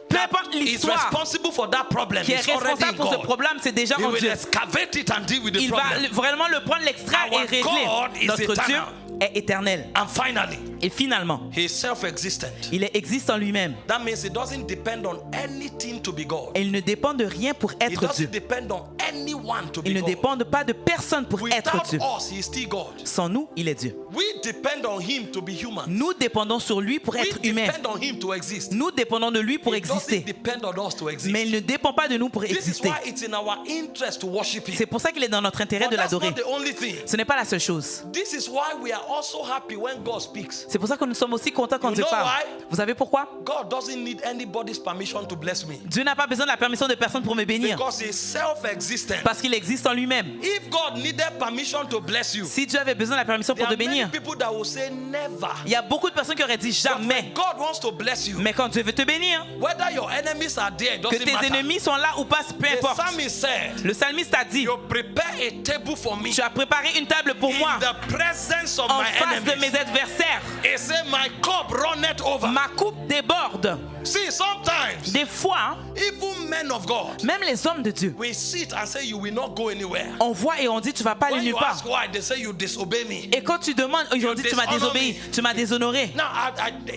Peu importe is l'histoire responsible for that problem qui est is already in responsable pour ce God. problème, c'est déjà He en will Dieu. excavate it and deal with the Il va problem. vraiment le prendre, l'extraire et Our régler. God is Notre Dieu eternal. est éternel. And finally, Et finalement, he is self-existent. il existe en lui-même. That means it doesn't depend on anything to be God. Et il ne dépend de rien pour It être Dieu. doesn't depend on anyone to Il be ne God. dépend pas de personne pour être Without Dieu. us, he is still God. Sans nous, il est Dieu. We depend on him to be human. Nous dépendons sur lui pour We être humain. depend on him to exist. Nous dépendons de lui pour It doesn't exister. depend on us to exist. Mais il ne dépend pas de nous pour This is exister. why it's in our interest to worship him. C'est pour ça qu'il est dans notre intérêt But de that's l'adorer. not the only thing. Ce n'est pas la seule chose. This is why we are also happy when God speaks. C'est pour ça que nous sommes aussi contents quand You Dieu know parle. why? Vous savez pourquoi? God doesn't need anybody's permission to bless me Dieu n'a pas besoin de la permission de personne pour me bénir. because He's self-existent. Parce qu'il existe en lui-même. If God needed permission to bless you, Si Dieu avait besoin de la permission there pour are te many bénir, people that will say never. il y a beaucoup de personnes qui auraient dit But when jamais. God wants to bless you, Mais quand Dieu veut te bénir, whether your enemies are there, it que doesn't tes matter. ennemis sont là ou pas, peu The importe. psalmist said, Le psalmiste a dit, you prepare a table for me tu as préparé une table pour moi in the presence of en my face de enemies. mes adversaires. He said, my cup runneth over. Ma coupe déborde. See, sometimes, Des fois, even men of God, même les hommes de Dieu, we sit and say, you will not go anywhere. on voit et on dit tu vas pas aller When nulle you part. ask why, they say you disobey me. Et quand tu demandes, ils ont dit tu m'as dishonor désobéi, me. tu m'as déshonoré. Now,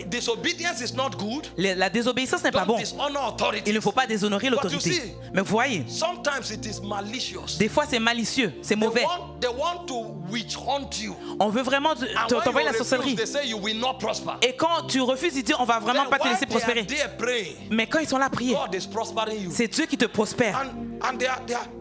disobedience is not good. La désobéissance n'est pas Don't bon. dishonor authority. Il ne faut pas déshonorer But you l'autorité. see, Mais vous voyez, sometimes it is malicious. des fois c'est malicieux, c'est mauvais. They want to witch hunt you. On veut vraiment And when t'envoyer you la sorcellerie. refuse, they say you will not prosper. Et quand tu refuses, ils disent on va vraiment Then pas te while laisser they are prospérer. there praying, Mais quand ils sont là à prier, God is prospering you. c'est Dieu qui te prospère. And they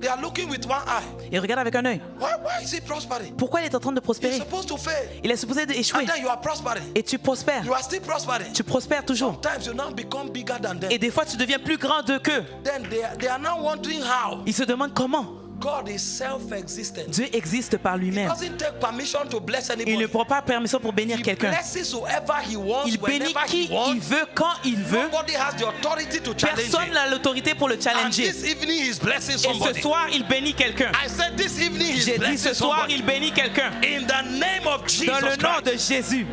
are looking with one eye. Et regarde avec un œil. Why is he prospering? Pourquoi il est en train de He's prospérer? supposed to fail. Il est supposé échouer. And then you are prospering. Et tu prospères. You are still prospering. Tu prospères toujours. Sometimes you now become bigger than them. Et des fois, tu deviens plus grand qu'eux. Then they are now wondering how. Ils se demandent comment. God is self-existent. Dieu existe par He lui-même. doesn't take permission to bless Il ne anybody. prend pas permission pour bénir He quelqu'un. blesses whoever he wants, Il bénit whenever qui he wants. il veut, quand il veut. Nobody has the authority to challenge Personne him. n'a l'autorité pour le And challenger. this evening he's blessing Et somebody. ce soir, il bénit quelqu'un. I said this evening he's J'ai dit blessing ce soir, somebody. il bénit quelqu'un. In the name of Jesus Dans le nom de Christ. Jésus.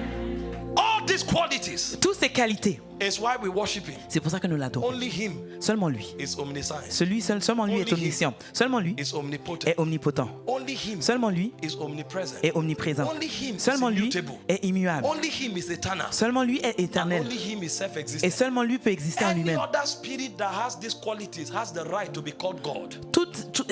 All these qualities Toutes ces qualités. is why we worship him. C'est pour ça que nous l'adorons. Only him Seulement lui. is omniscient. Seulement lui est Only him omniscient. Seulement lui is omnipotent. est omnipotent. Only him Seulement lui is omnipresent. est omniprésent. Only him Seulement is lui immutable. est immuable. Only him is eternal. Seulement lui est And éternel. only him is Et self-existent. seulement lui peut exister en Any lui-même. other spirit that has these qualities has the right to be called God.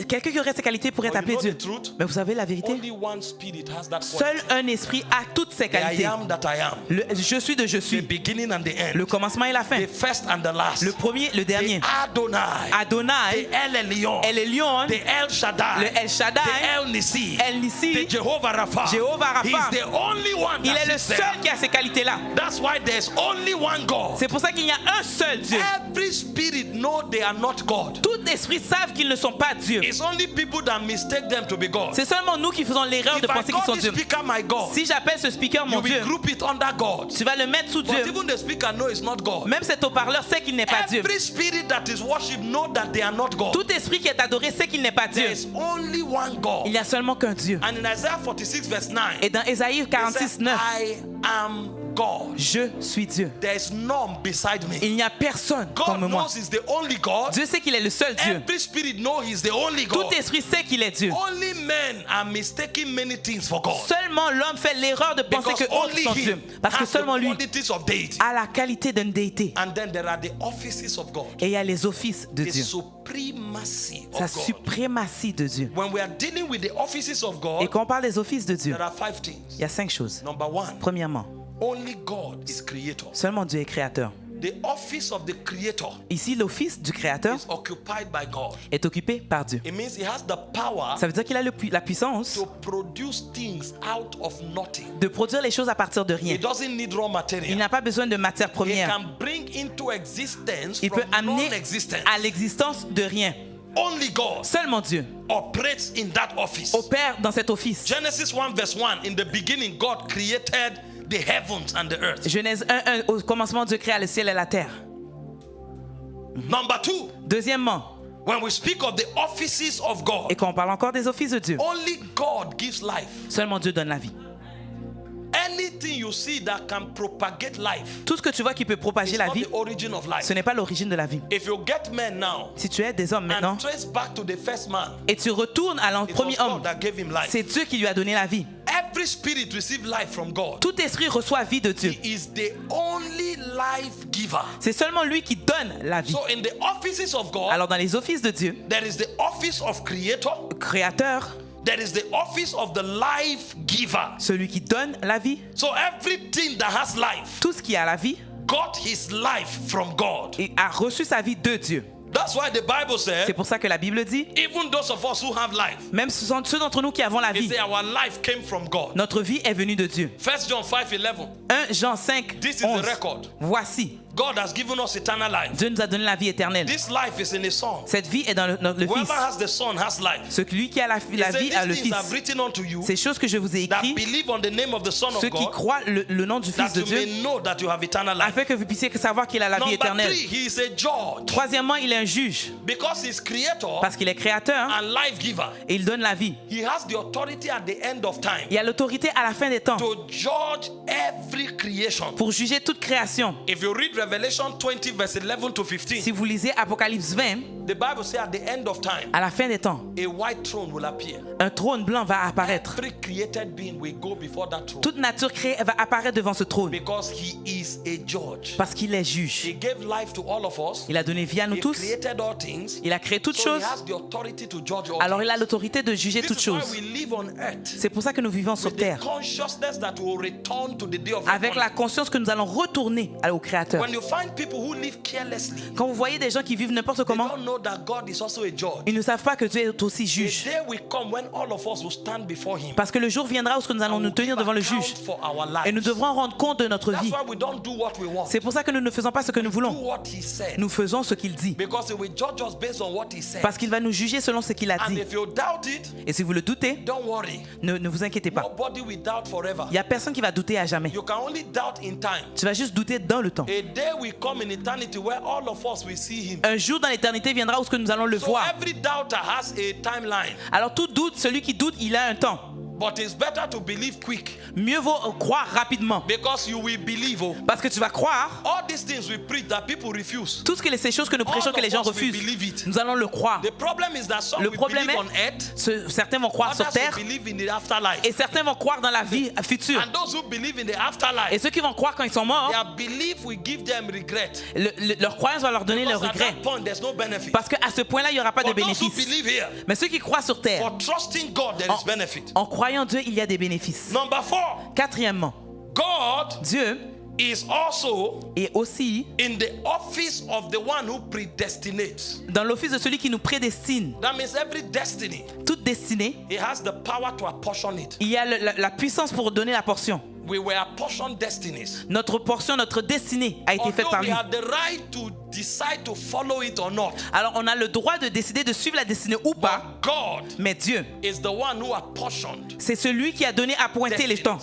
Quelqu'un qui aurait ces qualités pourrait But you t'appeler know Dieu. the truth? Mais vous savez la vérité? Only one spirit has that Seul quality. un esprit a toutes ces The I qualités. am that I am. Je suis de je The suis. beginning and the end. Le commencement et la fin. The first and the last. Le premier, le dernier. The Adonai. Adonai, The El Elyon. El Elyon, The El Shaddai. le El Shaddai, The El Nissi. El Nissi, The Jehovah Rapha. Jehovah Rapha. He's the only one il that est le sits seul there. qui a ces qualités-là. That's why there's only one God. C'est pour ça qu'il y a un seul Dieu. Every spirit know they are not God. Tout esprit savent qu'ils ne sont pas Dieu. It's only people that mistake them to be God. C'est seulement nous qui faisons l'erreur If de I penser qu'ils call sont this Dieu. speaker my God, Si j'appelle ce speaker you mon will Dieu, group it under God. tu vas le mettre sous But Dieu. even the speaker know it's not God. Même cet haut-parleur sait qu'il n'est pas Dieu. Every spirit that is worshipped know that they are not God. Tout esprit qui est adoré sait qu'il n'est pas Dieu. There is only one God. Il n'y a seulement qu'un Dieu. And in Isaiah 46 verse 9, Et dans Ésaïe it 46, says, 9, I am God. je suis Dieu. There is none beside me. Il n'y a personne God comme moi. knows he's the only God. Dieu sait qu'il est le seul Dieu. Every spirit knows he's the only Tout God. esprit sait qu'il est Dieu. Only men are mistaking many things for God. Seulement l'homme fait l'erreur de penser Because que autres only sont him Dieu. Parce que has the seulement lui qualities of deity. a la qualité d'une déité. And then there are the offices of God. Et il y a les offices de The Dieu. supremacy Sa of God. suprématie de Dieu. When we are dealing with the offices of Et God, quand on parle des offices de Dieu, there are 5 things. il y a 5 choses. Number 1, Premièrement, only God is creator. seulement Dieu est créateur. The office of the creator Ici, l'office du créateur is occupied by God. est occupé par Dieu. It means he has the power Ça veut dire qu'il a la puissance to produce things out of nothing. de produire les choses à partir de rien. He doesn't need raw Il material. n'a pas besoin de matière He première. can bring into existence Il peut from amener non-existence. à l'existence de rien. Only God Seulement Dieu operates in that office. opère dans cet office. Genesis 1 verse 1, in the beginning God created the heavens and the earth. Genèse 1, au commencement, Dieu créa le ciel et la terre. Number 2, Deuxièmement, when we speak of the offices of God, et quand on parle encore des offices de Dieu, only God gives life. seulement Dieu donne la vie. Anything you see that can propagate life Tout ce que tu vois qui peut propager is la not vie, the origin of life. ce n'est pas l'origine de la vie. If you get men now Si tu es des hommes maintenant and trace back to the first man, et tu retournes à it premier was God homme, that gave him life. c'est Dieu qui lui a donné la vie. Every spirit receives life from God. Tout esprit reçoit vie de Dieu. He is the only life giver. C'est seulement lui qui donne la vie. So in the offices of God, Alors dans les offices de Dieu, there is the office of creator, créateur, there is the office of the life giver. celui qui donne la vie, So everything that has life tout ce qui a la vie got his life from God. et a reçu sa vie de Dieu. That's why the Bible C'est said, pour ça que la Bible dit, even those of us who have life, même ceux d'entre nous qui avons la they vie, say our life came from God. notre vie est venue de Dieu. 1 John 5:11. 1 Jean 5, This is the 11. record. Voici, God has given us eternal life. Dieu nous a donné la vie éternelle. This life is in the Son. Cette vie est dans le Whoever Fils. has the Son has life. Celui qui a la He vie said, a le these things Fils. I've written unto you Ces choses que je vous ai that écrites, believe on the name of the Son of ceux qui God, croient le nom du Fils that de you Dieu, may know that you have eternal life. afin que vous puissiez savoir qu'il a la vie Number éternelle. 3, he is a judge. Troisièmement, il est un juge, Because he's creator parce qu'il est créateur and life giver. et il donne la vie. He has the authority at the end of time Il a l'autorité à la fin des temps to judge every creation. pour juger toute création. If you read Revelation 20 verse 11 to 15, Si vous lisez Apocalypse 20, the Bible says at the end of time, à la fin des temps, a white throne will appear. un trône blanc va apparaître. Every created being will go before that throne Toute nature créée va apparaître devant ce trône because he is a judge. parce qu'il est He juge. gave life to all of us. Il a donné vie à nous He tous. created all things. Il a créé toutes So choses. he has the authority to judge all Alors il a things. l'autorité de juger This toutes is why choses. we live on earth C'est pour ça que nous vivons sur with the terre, consciousness that will return to the day of avec la reckoning. conscience que nous allons retourner au Créateur. When you find people who live carelessly, Quand vous voyez des gens qui vivent n'importe they comment, don't know that God is also a judge. ils ne savent pas que Dieu est aussi A juge. day will come when all of us will stand before him Parce que le jour viendra où nous allons and nous will tenir give devant le account juge for our et nous lives. devrons rendre compte de notre That's vie. why we don't do what we want. C'est pour ça que nous ne faisons pas ce que nous Do voulons. what he said. Nous faisons ce qu'il dit. Because he will judge us based on what he said. Parce qu'il va nous juger selon ce qu'il a And dit. if you doubt it, Et si vous le doutez, don't worry. ne vous inquiétez pas. Nobody will doubt forever. Il n'y a personne qui va douter à jamais. You can only doubt in time. Tu vas juste douter dans le temps. A day will come in eternity where all of us will see him. Un jour dans l'éternité viendra où ce que nous allons le So voir. every doubter has a timeline. Alors tout doute, celui qui doute, il a un temps. But it's better to believe quick Mieux vaut croire rapidement. because you will believe. Oh. Parce que tu vas croire All these things we preach that people refuse. tout ce que ces choses que nous prêchons que les gens All of us will refusent. believe it. Nous allons le croire. The problem is that some Le will problème believe est, on earth, certains vont croire sur others terre will believe in the afterlife. et certains vont croire dans la vie future. And those who believe in the Et afterlife, ceux qui vont croire quand ils sont morts, their belief will give them regret. leur croyance va leur donner leur Because at regret. that point, there's no benefit. Parce qu'à ce point-là, il n'y aura pas de For those who bénéfice. believe here, Mais ceux qui croient sur terre, for trusting God, there is benefit. en croyant Dieu, il y a des bénéfices. Number 4, Quatrièmement, God Dieu is also est aussi in the office of the one who predestinates. dans l'office de celui qui nous prédestine. That means every destiny, Toute destinée, he has the power to apportion it. il y a la puissance pour donner la portion. We were apportioned destinies. Notre portion, notre destinée a été faite Although par we lui. had the right to decide to follow it or not, Alors on a le droit de décider de suivre la destinée ou pas, but God mais Dieu, is the one who apportioned. c'est celui qui a donné à pointer les temps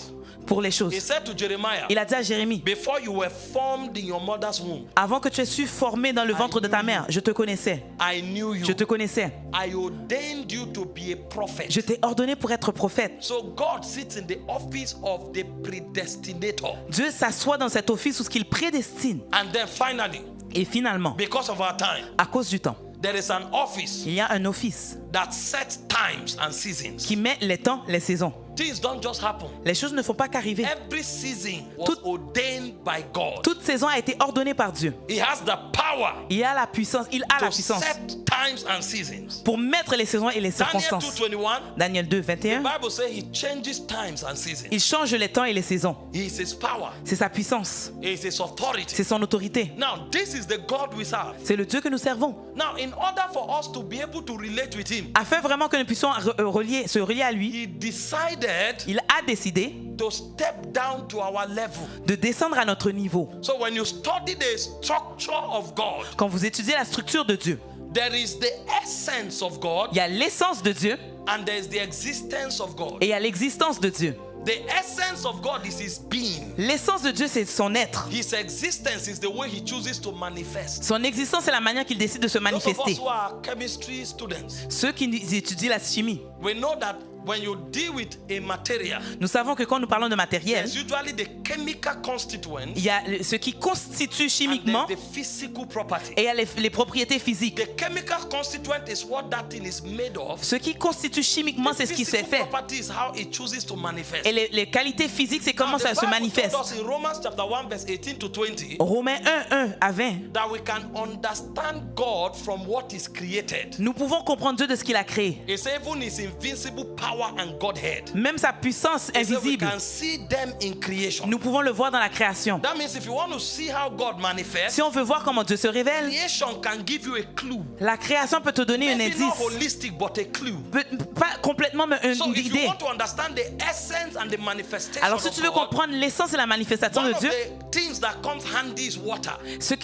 pour les choses. He said to Jeremiah, Il a dit à Jérémie, before you were formed in your mother's womb, avant que tu aies su former dans le ventre de ta mère, je te connaissais. I knew you. Je te connaissais. I ordained you to be a prophet. Je t'ai ordonné pour être prophète. So God sits in the office of the predestinator. Dieu s'assoit dans cet office où ce qu'il prédestine. And then finally, Et finalement, because of our time, à cause du temps, there is an office il y a un office that sets times and seasons. qui met les temps, les saisons. Things don't just happen. Les choses ne font pas qu'arriver. Every season was Tout- ordained by God. Toute saison a été ordonnée par Dieu. He has the power Il a la puissance, il a la to puissance set times and seasons. pour mettre les saisons et les Daniel circonstances. 2:21, Daniel 2, the 21. Bible says he changes times and seasons. Il change les temps et les saisons. He is his power. C'est sa puissance. He is his authority. C'est son autorité. Now, this is the God we serve. C'est le Dieu que nous servons. Now, in order for us to be able to relate with him, Afin vraiment que nous puissions se relier à lui, he decided il a décidé to step down to our level. de descendre à notre niveau. So when you study the structure of God, Quand vous étudiez la structure de Dieu, there is the essence of God il y a l'essence de Dieu and there is the existence of God. et il y a l'existence de Dieu. The essence of God is his being. L'essence de Dieu, c'est son être. His existence is the way he chooses to manifest. Son existence, c'est la manière qu'il décide de se Those of us manifester. who are chemistry students, Ceux qui étudient la chimie, we know that when you deal with a material, nous savons que quand nous parlons de matériel, there's usually the chemical constituents il y a ce qui constitue and chimiquement there's the physical property. et il y a les propriétés physiques. The chemical constituent is what that thing is made of. Ce qui constitue chimiquement, The c'est ce qui se physical fait. property is how it chooses to manifest. Et les qualités physiques, c'est comment Now, ça the se Bible manifeste. told us in Romans chapter 1 verse 18 to 20 Romains 1, 1 à 20. that we can understand God from what is created. Nous pouvons comprendre Dieu de ce qu'il a créé. It's even his invincible power power and Godhead. Même sa puissance He said we invisible, can see them in creation. nous pouvons le voir dans la création. That means if you want to see how God manifests, Si on veut voir comment Dieu se révèle, creation can give you a clue. la création peut te donner un Maybe not indice. holistic, but a clue. Pas complètement, mais So une if you idée. want to understand the essence and the manifestation Alors si of tu veux God, comprendre l'essence et la manifestation one de of Dieu, the things that comes handy is water. c'est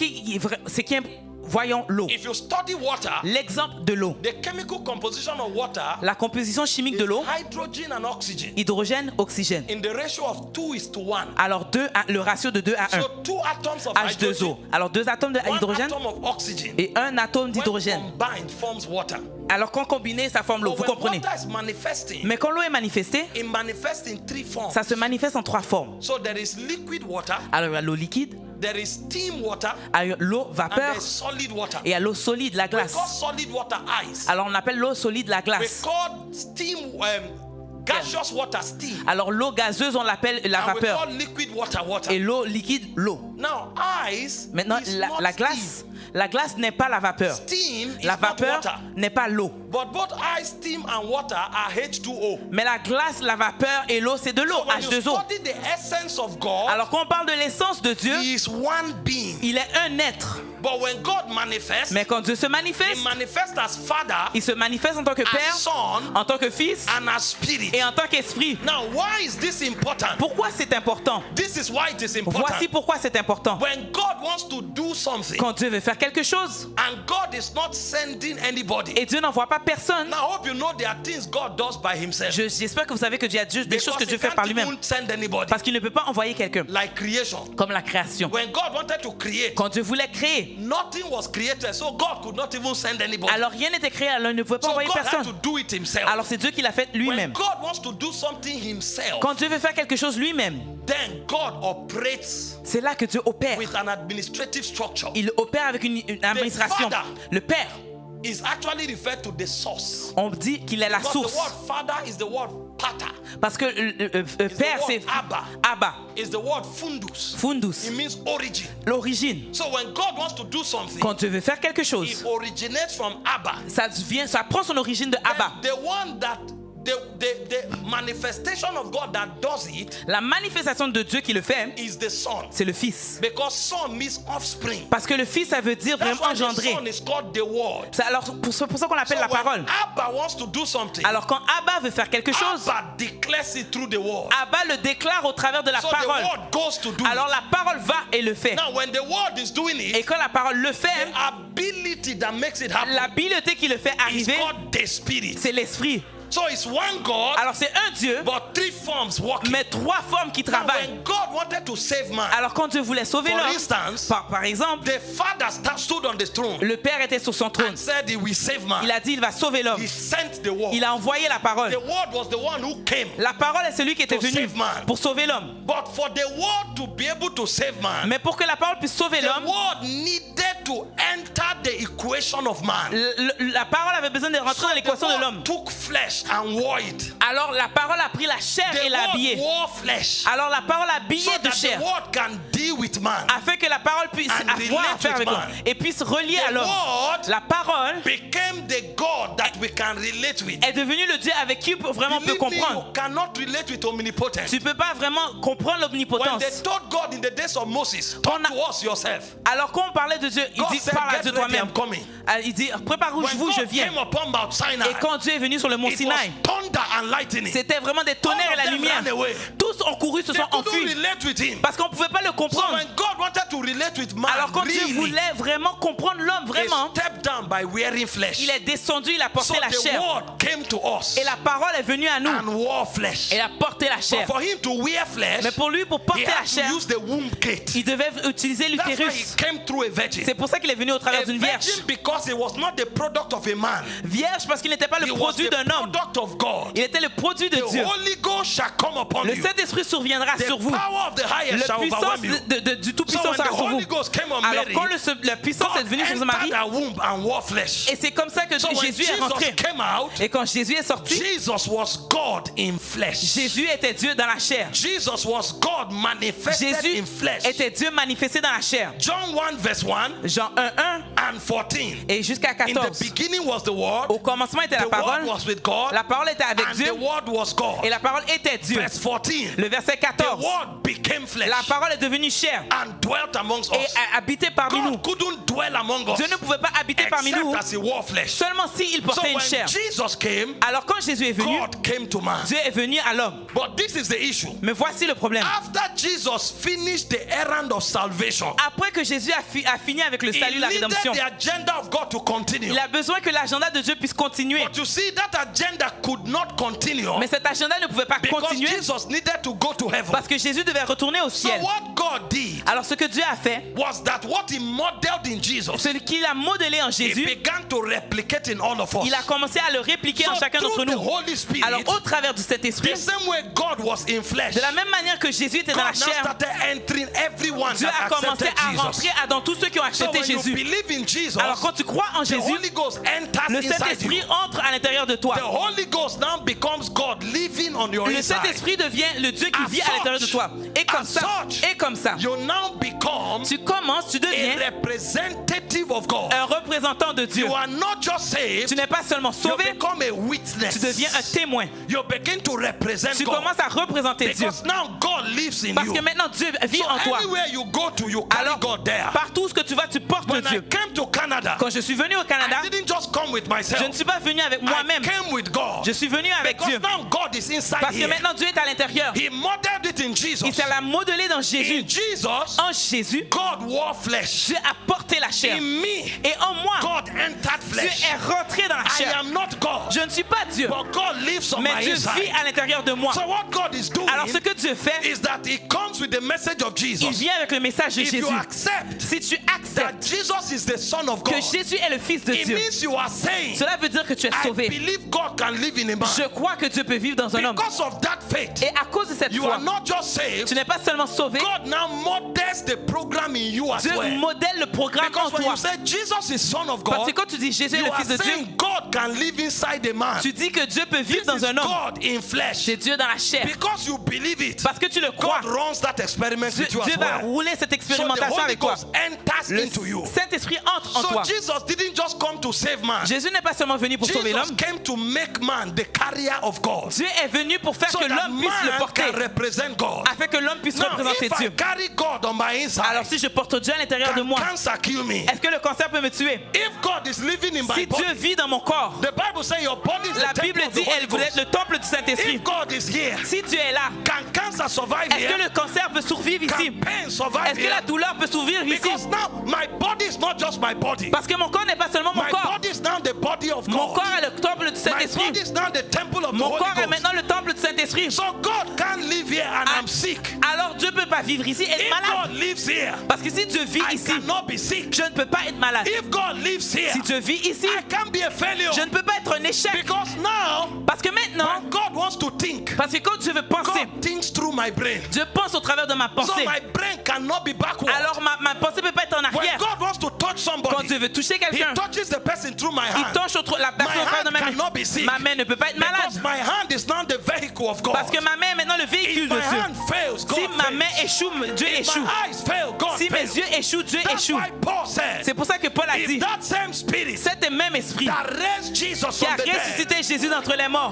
voyons l'eau. If you study water, L'exemple de l'eau. the chemical composition of water La composition chimique de is l'eau, hydrogen and oxygen hydrogène, oxygène. in the ratio of 2:1. Alors le ratio de 2 à 1. So 2 atoms of H2O. hydrogen, Alors 2 atomes de 1 hydrogène atom of oxygen, et 1 atome when d'hydrogène. combined forms water. Alors quand combiné, ça forme l'eau. But Vous when comprenez? water is manifesting, Mais quand l'eau est manifestée, it manifests in 3 forms. ça se manifeste en 3 formes. So there is liquid water, Alors il y a l'eau liquide, there is steam water, il y a l'eau and vapeur there is solid water. et il y a l'eau solide, la We glace. call solid water ice. Alors on appelle l'eau solide la We glace. call steam gaseous water steam. Alors l'eau gazeuse, on l'appelle la And we vapeur. call liquid water. Et l'eau liquide, l'eau. Now ice Maintenant, is not la glace, la glace n'est pas la vapeur. Steam is La not vapeur water. n'est pas l'eau. But both ice, steam, and water are H2O. Mais la glace, la vapeur et l'eau, c'est de l'eau, So when you H2O. study the essence of God, Alors quand on parle de l'essence de Dieu, He is one being. il est un être. But when God manifests, Mais quand Dieu se He manifeste, manifests as Father, il se manifeste en tant que as Père, Son, en tant que Fils and as Spirit. et en tant qu'Esprit. Now, why is this important? Pourquoi c'est important? This is why it is important. Voici pourquoi c'est important. When God wants to do something, Quand Dieu veut faire quelque chose and God is not sending anybody. et Dieu n'envoie pas personne, Now, I hope you know there are things God does by Himself. j'espère que vous savez que Dieu a des choses Because que He Dieu fait par can't lui-même. even send anybody. Parce qu'il ne peut pas envoyer quelqu'un, Like creation. comme la création. When God wanted to create, Quand Dieu voulait créer, nothing was created, so God could not even send anybody. alors rien n'était créé, alors il ne pouvait pas So envoyer God had to personne. do it Himself. Alors c'est Dieu qui l'a fait When lui-même. God wants to do something Himself, Quand Dieu veut faire quelque chose lui-même, then God operates c'est là que Dieu opère. with an administrative structure. Il opère avec une administration. Father. Le Père, Is actually referred to the source. on dit qu'il est la Because source. the word father is the word pater. Parce que Père, word c'est Abba. Abba, Is the word fundus. fundus, It means origin. l'origine. So when God wants to do something, Quand Dieu veut faire quelque it chose, originates from Abba. ça prend son origine de Abba. Then the one that the manifestation of God that does it La manifestation de Dieu qui le fait, is the Son. c'est le Fils. Because Son means offspring. Parce que le Fils, ça veut dire That's vraiment why the engendrer. Son is called the Word. Alors, pour ça qu'on l'appelle So la when parole. Abba wants to do something, Alors, quand Abba veut faire quelque chose, Abba declares it through the Word. Abba le déclare au travers de la So the parole. Word goes to do Alors, it. la parole va et le fait. Now when the Word is doing Et it, quand la parole le the fait, ability that makes it happen l'habileté qui le fait is arriver, called the Spirit. c'est l'Esprit. So it's one God, Alors, c'est un Dieu, but 3 forms working. mais 3 formes qui Now travaillent. when God wanted to save man, Alors, quand Dieu voulait sauver for l'homme, instance, par exemple, the Father stood on the throne le Père était sur son trône. and said He will save man. Il a dit, il va sauver l'homme. He sent the Word. Il a envoyé la parole. The Word was the one who came. La parole est celui qui était To venu save man. pour sauver l'homme. But for the Word to be able to save man, Mais pour que la parole puisse sauver the l'homme, Word needed to enter the equation of man. la parole avait besoin de rentrer dans l'équation de the l'homme. Word took flesh and wore it. Alors la parole a pris la chair The et l'a Word habillée. wore flesh. Alors la parole a So habillé de that chair the Word can deal with man. afin que la parole puisse And avoir relate affaire with avec l'homme man. et puisse relier à The l'homme. Word La parole became the God that we can relate with. est devenu le Dieu avec qui vraiment on peut Believe me, comprendre. you cannot relate with omnipotence. Tu peux pas vraiment comprendre When l'omnipotence. they told God in the days of Moses, talk On a- to us yourself. Alors quand on parlait de Dieu, il God dit said, parle à get Dieu ready, toi-même. I'm coming. Il dit When préparez-vous, je God viens. came upon Mount Sinai, Et quand Dieu est venu sur le mont it was Sinaï, thunder and lightning. c'était vraiment des tonnerres All et la of them lumière. ran away. Tous ont couru, se They sont couldn't enfuis relate with him. parce qu'on ne pouvait pas le So comprendre. when God wanted to relate with man, Alors quand Dieu really, voulait vraiment comprendre l'homme, he vraiment, stepped down by wearing flesh. il est descendu, il a So porté la the chair. word came to us Et la parole est venue à nous. and wore flesh. Il a porté la But chair. for him to wear flesh, Mais pour lui, pour he porter la had chair, to use the womb gate. il devait utiliser That's why he l'utérus. came through a virgin. C'est pour ça qu'il est venu au travers A d'une vierge. virgin because he was not the product of a man. Vierge parce qu'il n'était pas He le was produit the d'un homme. product of God. Il était le produit de The Dieu. Holy Ghost shall come upon Le you. Saint-Esprit surviendra The sur vous. power of the highest shall La puissance overwhelm you. du So Tout-Puissant when sera the sur vous. Holy Ghost came on Alors Mary, quand la puissance est God venue sur Marie, entered her womb and wore flesh. et c'est comme ça que So when Jésus est Jesus rentré. came out, Et quand Jésus est sorti, Jesus was God in flesh. Jésus était Dieu dans la chair. Jesus was God manifested Jésus in flesh. était Dieu manifesté dans la chair. John 1 verse 1. Jean 1:1 and 14. et jusqu'à In the 14. beginning was the Word. Au commencement était la The Word parole. was with God. La parole était avec And Dieu the Word was God. et la parole était Dieu. Verse 14. Le verset The 14. Word became flesh La parole est devenue chair and dwelt amongst et us. a habité parmi nous. God couldn't dwell among us Dieu ne pouvait pas habiter parmi nous except as he wore flesh. seulement s'il So portait une when chair. Jesus came, Alors quand Jésus est venu, God came to man. Dieu est venu à l'homme. But this is the issue. Mais voici le problème. After Jesus finished the errand of salvation, Après que Jésus a fini avec le he salut, la needed rédemption, the agenda of God to continue. il a besoin que l'agenda de Dieu puisse continuer. But you see, that agenda could not continue Mais cet agenda ne pouvait pas because continuer Jesus needed to go to heaven. parce que Jésus devait retourner au So ciel. what God did Alors ce que Dieu a fait, was that what he modeled in Jesus, ce qu'il a modelé en he Jésus, began to replicate in all of us. il a commencé à le répliquer en So chacun d'entre through the nous. Holy Spirit, Alors au travers de cet esprit, the same way God was in flesh, de la même manière que Jésus était dans la God now chair, started entering everyone Dieu a that commencé accepted à Jesus. rentrer dans tous ceux qui ont So accepté when you Jésus. believe in Jesus, Alors quand tu crois en the Jésus, Holy Ghost enters le inside Saint-Esprit you. entre à l'intérieur de toi. The Holy Ghost now becomes God living on your Le inside. Saint-Esprit devient le Dieu qui As vit à l'intérieur de such, toi. Et comme as ça, such, et comme ça, You now become tu deviens a representative of God. un représentant de Dieu. You are not just saved, Tu n'es pas seulement you sauvé, become a witness. tu deviens un témoin. You begin to represent Tu God. commences à représenter Dieu. Because now God lives in Parce you. que maintenant Dieu vit So en toi. anywhere you go to, you carry Alors, God there. partout où que tu vas, tu portes When I Dieu. came to Canada, Quand je suis venu au Canada, I didn't just come with myself. je ne suis pas venu avec moi-même. I came with God. Je suis venu avec Because Dieu. now God is inside Parce que here. maintenant Dieu est à l'intérieur. He modeled it in Jesus. Il s'est modelé dans Jésus. In Jesus, En Jésus, God wore flesh. Dieu a porté la chair. In me, Et en moi, God entered Dieu flesh. est rentré dans la I chair. am not God, Je ne suis pas Dieu, but God lives on mais my Dieu vit inside. à l'intérieur de moi. So what God is doing Alors ce que Dieu fait, is that He comes with the message of il Jesus. vient avec le message de If you Jésus. accept Si tu that acceptes Jesus is the Son of que God, Jésus est le Fils de it Dieu, means you are saying, cela veut dire que tu es I sauvé. believe God can live in a man. Je crois que Dieu peut vivre dans un homme. Because of that faith, Et à cause de cette you foi, are not just saved, tu n'es pas seulement sauvé, God now models the program in you as Dieu well. modèle le programme en Because when toi. you say Jesus is Son of Parce que God, quand tu dis Jésus est you le are Fils de Dieu, saying God can live inside a man. tu dis que Dieu peut vivre This dans is un homme. God in flesh. C'est Dieu dans la chair. Because you believe it, Parce que tu le crois, God runs that experiment Dieu, with you Dieu as va well. rouler cette So the expérimentation Holy avec toi. Ghost enters Le into you. Saint-Esprit entre en So toi. Jesus didn't just come to save man. Jésus n'est pas seulement venu pour sauver Jesus l'homme. came to make man the carrier of God. Dieu est venu pour faire So que that l'homme puisse le man porter, can represent God. afin que l'homme puisse Now, représenter if I Dieu. carry God on my inside, Alors si je porte Dieu à l'intérieur de can moi, cancer kill me? est-ce que le cancer peut me tuer? If God is living in my Si Dieu body, vit dans mon corps, the Bible says your body is la the Bible temple of dit the Holy elle vous êtes Ghost. le temple du Saint-Esprit. If God is here, Si Dieu est là, can cancer survive est-ce que here? le cancer peut survivre ici? Can pain survive Est-ce que la here? douleur peut survivre ici? Because now my body is not just my body. Parce que mon corps n'est pas seulement mon My corps. body is now the body of Mon God. corps est le temple du My Saint-Esprit. body is now the temple of the Mon Holy corps est Ghost. maintenant le temple du Saint-Esprit. So God can't live here and I'm sick. Alors Dieu ne peut pas vivre ici et être If malade. God lives here, Parce que si Dieu vit I ici, cannot be sick. je ne peux pas être malade. If God lives here, Si Dieu vit ici, I can't be a failure. je ne peux pas être un échec. Because now, Parce que maintenant, when God wants to think, parce que quand Dieu veut penser, God thinks through my brain. Dieu pense au travers de ma So pensée. my brain cannot be backward. Alors ma pensée ne peut pas être en When arrière. God wants to touch Quand somebody, Dieu veut toucher He quelqu'un, touches the person through my il hand. touche la personne au travers de My ma hand main. cannot be sick. Ma main ne peut pas être Because malade. my hand is now the vehicle of God. Parce que ma main est maintenant le véhicule If de my Dieu. hand fails, God Si ma fails. main échoue, Dieu If échoue. my eyes fail, God Si mes fails. yeux échouent, Dieu That's échoue. why Paul said, C'est pour ça que Paul a if dit, that same spirit cet même esprit that raised Jesus qui a from the dead, ressuscité Jésus d'entre les morts,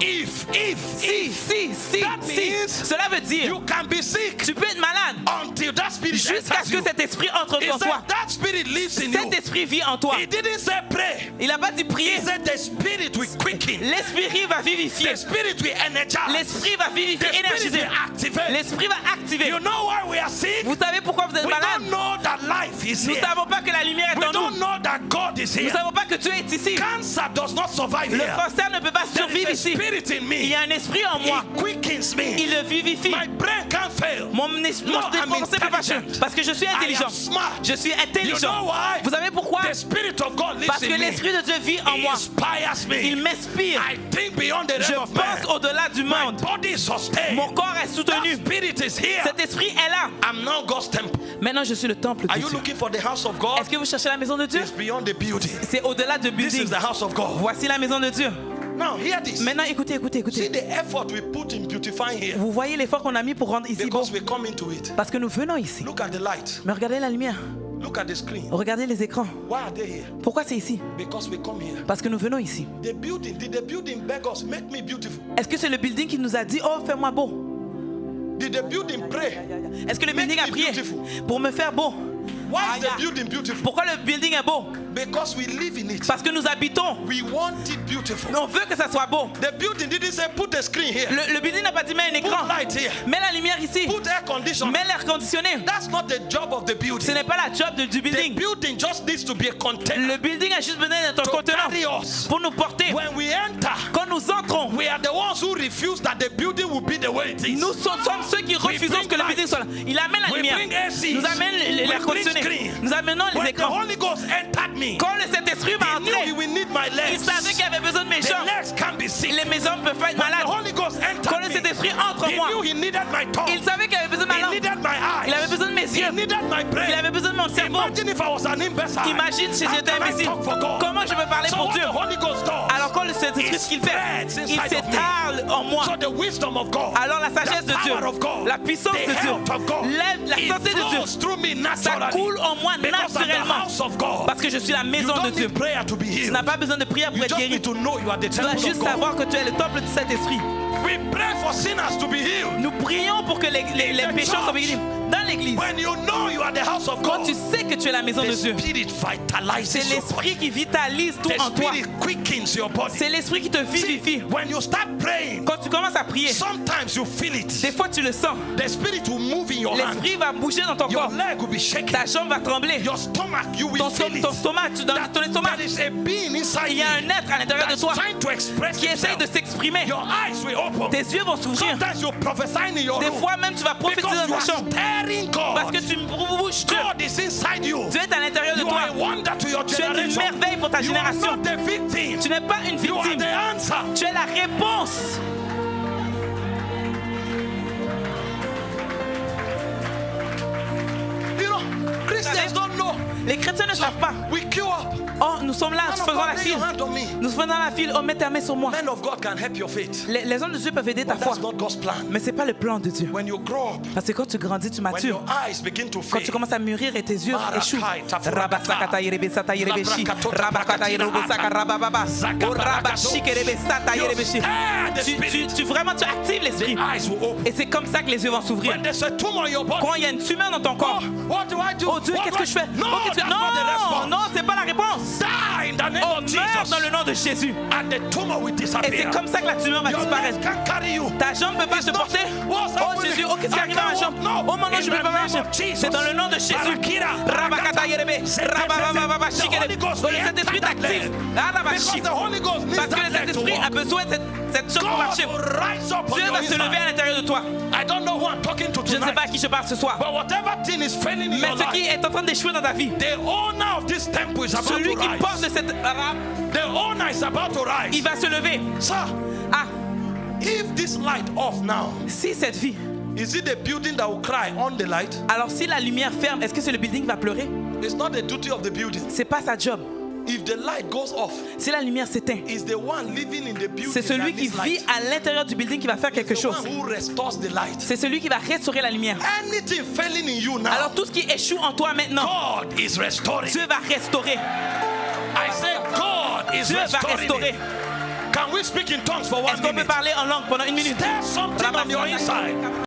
si, That means cela veut dire, you can be sick tu peux être malade until that spirit jusqu'à enters ce que you. cet esprit entre He en said toi. that spirit lives in you. Cet esprit vit en toi. He didn't say pray. Il n'a pas dit prier. He said the spirit will quicken. L'esprit va vivifier. The spirit will energize. L'esprit va The vivifier, spirit énergiser. will activate. L'esprit va activer. You know why we are sick? Vous savez pourquoi vous êtes We malade? don't know that life is Nous ne here. savons pas que la lumière We est en don't nous. know that God is Nous ne here. savons pas que Dieu est ici. Cancer does not survive Le here. cancer ne peut pas There survivre is a ici. spirit in Il me. y a un esprit en moi. It quickens me. Il le vivifie. My brain can't fail. Mon No, pensée I'm ne peut pas intelligent. changer. Parce que je suis I am intelligent. smart. Je suis You know intelligent. why? Vous savez pourquoi? The spirit of God lives Parce que in me. l'esprit de Dieu vit en He moi. inspires me. Il m'inspire. I think beyond the Je realm of man. pense au-delà du My monde. body is sustained. Mon corps est That soutenu. spirit is here. Cet esprit est là. I'm now God's temple. Maintenant, je suis le temple de Are you Dieu. looking for the house of God? Est-ce que vous cherchez la maison de Dieu? It's beyond the building. C'est au-delà de This building. is the house of God. Voici la maison de Dieu. Now hear this. Maintenant, écoutez. See the effort we put in beautifying here. Vous voyez l'effort qu'on a mis pour rendre ici beau. Because we come into it. Parce que nous venons ici. Look at the light. Mais regardez la lumière. Look at the screen. Regardez les écrans. Why are they here? Pourquoi c'est ici? Because we come here. Parce que nous venons ici. The building, did the building beg us, make me beautiful? Est-ce que c'est le building qui nous a dit, oh, fais-moi beau? Did the building pray? Est-ce que le Make building a me prié beautiful. pour me faire beau? Why is the building beautiful? Pourquoi le building est beau? Because we live in it. Parce que nous habitons. We want it beautiful. Mais on veut que ça soit beau. The building didn't say put a screen here. Le building n'a pas dit mets un Put écran. light here. Mets la lumière ici. Put air conditioning. Mets l'air conditionné. That's not the job of the Ce building. n'est pas la job du The building. building just needs to be a container Le building a juste besoin d'être un to contenant carry us. pour nous porter. When we enter, Quand nous entrons, we are the ones who refuse that the building will be the way it is. nous sommes ceux qui refusons que le building soit là. Il amène la We lumière. bring ACs. Nous amène l'air We bring conditionné. screen. Nous amenons les When the écrans. Holy Ghost entered me, Quand le Saint-Esprit m'a he knew he entré, will need my il legs. savait qu'il y avait besoin de mes The jambes. legs can be sick. Les maisons peuvent pas être When the malades. Holy Ghost Quand le entered me, Saint-Esprit entre en he moi, knew he needed my tongue. il savait qu'il avait besoin de ma He langue. needed my eyes. Il avait besoin de mes He yeux. needed my brain. Il avait besoin de mon cerveau. Imagine if I was an imbecile. Imagine si How j'étais can I imbécile. talk for God? Comment je peux parler So pour what Dieu? the Holy Ghost does, Alors quand le Saint-Esprit, ce qu'il fait, spreads il inside of me. s'étale en moi. So the wisdom of God, Alors la sagesse the de Dieu, power of God, la puissance the de Dieu, health of God, la it santé de Dieu, flows through me ça naturally. coule en moi Because I'm the naturellement. house of God. Parce que je suis la You maison de don't Dieu. need prayer to be Tu healed. n'as pas besoin de prière pour You être just guéri. need to know you are the Tu dois temple of juste God. savoir que tu es le temple du Saint-Esprit. We pray for sinners to be healed. Nous prions pour que les pécheurs soient guéris. Dans l'église, When you know you are the house of quand God, tu sais que tu es la maison the de Dieu, Spirit vitalizes c'est your body. l'Esprit qui vitalise tout The en toi. Spirit quickens your body. C'est l'Esprit qui te See, vivifie. when you start praying, Quand tu commences à prier, sometimes you feel it. des fois tu le sens. The Spirit will move in your hand. L'Esprit va bouger dans ton Your corps. leg will be shaking. Ta jambe va trembler. Your stomach, you will Ton feel it. stomac, dans That ton estomac, there is a being inside il y a un you être à l'intérieur de that's toi trying to express qui essaye de himself. s'exprimer. Your eyes will open. Tes yeux vont s'ouvrir. Sometimes you prophesy in your Des room fois même tu vas prophétiser because dans you ta are chambre. stirring Parce God. que tu bouges Dieu. God is inside you. Dieu est à l'intérieur de You toi. are a wonder to your Tu es une generation. merveille pour ta You are génération. not the victim. Tu n'es pas une You are victime. the answer. Tu es la réponse. You know, Christians don't know. Les chrétiens ne savent pas. We queue up. Oh, nous sommes là, Man nous of faisons God, la lay file. your hand on me. Nous faisons la file. Oh, mets ta main sur moi. Men of God can help your faith. Les hommes de Dieu peuvent aider ta But foi. that's not God's plan. Mais ce n'est pas le plan de Dieu. When you grow up, Parce que quand tu grandis, tu when matures. your eyes begin to Quand fade, tu commences à mûrir et tes yeux Marakai, échouent. Tafuraka, Rabasakata yerebesata yerebeshi. Labrakatota, Rabakata yerebosaka rabababa. Zaka, Oh, rabashik yerebesata You yerebeshi. stir the spirit. Tu actives l'esprit. the eyes will open. Et c'est comme ça que les yeux vont s'ouvrir. When there's a tumor in your body, Quand il y a une tumeur dans ton corps. what do I do? Oh Dieu, What qu'est-ce do que je fais? No, Oh, qu'est-ce que- that's not the response. Non, c'est pas la réponse. Die in the name Oh, of meurs Jesus. dans le nom de Jésus. And the tumor will Et disappear. c'est comme ça que la tumeur va Your disparaître. legs can carry you. Ta jambe ne peut pas It's te not- porter. What's Oh happening? Jésus, oh qu'est-ce qui I arrive à ma can't jambe? walk. No. Oh mon Dieu, In je ne peux the pas name marcher. of Jesus. C'est dans le nom de Jésus. Barakira, Rabakata yerebe. Rabababa The shikere. Holy Ghost Que le will Saint-Esprit enter that t'active. leg. Arabashi. Because the Holy Ghost needs Parce que that le leg to Saint-Esprit a walk. besoin de cette jambe pour God marcher. will rise up on Dieu your va se lever à inside. l'intérieur de toi. I don't know who I'm talking to Je ne sais pas à tonight. qui je parle ce soir. But whatever thing is failing in Mais your ce qui life, est en train d'échouer dans ta vie, the owner of this temple is about celui to qui porte rise. cette arabe, The owner is about to rise. il va se lever. Sir, Ah, if this light off now, si cette vie, is it the building that will cry on the light? alors si la lumière ferme, est-ce que c'est le building qui va pleurer? It's not the duty of the building. C'est pas sa job. If the light goes off, Si la lumière s'éteint, it's the one living in the building c'est celui that qui needs vit light. à l'intérieur du building qui va faire quelque The chose. one who restores the light. C'est celui qui va restaurer la lumière. Anything failing in you now, Alors tout ce qui échoue en toi maintenant, God is restoring. Dieu va restaurer. I say God is Dieu va restoring. restaurer. It. Can we speak in tongues for 1 Est-ce qu'on peut minute? parler en langue pendant une minute? There's something on your inside.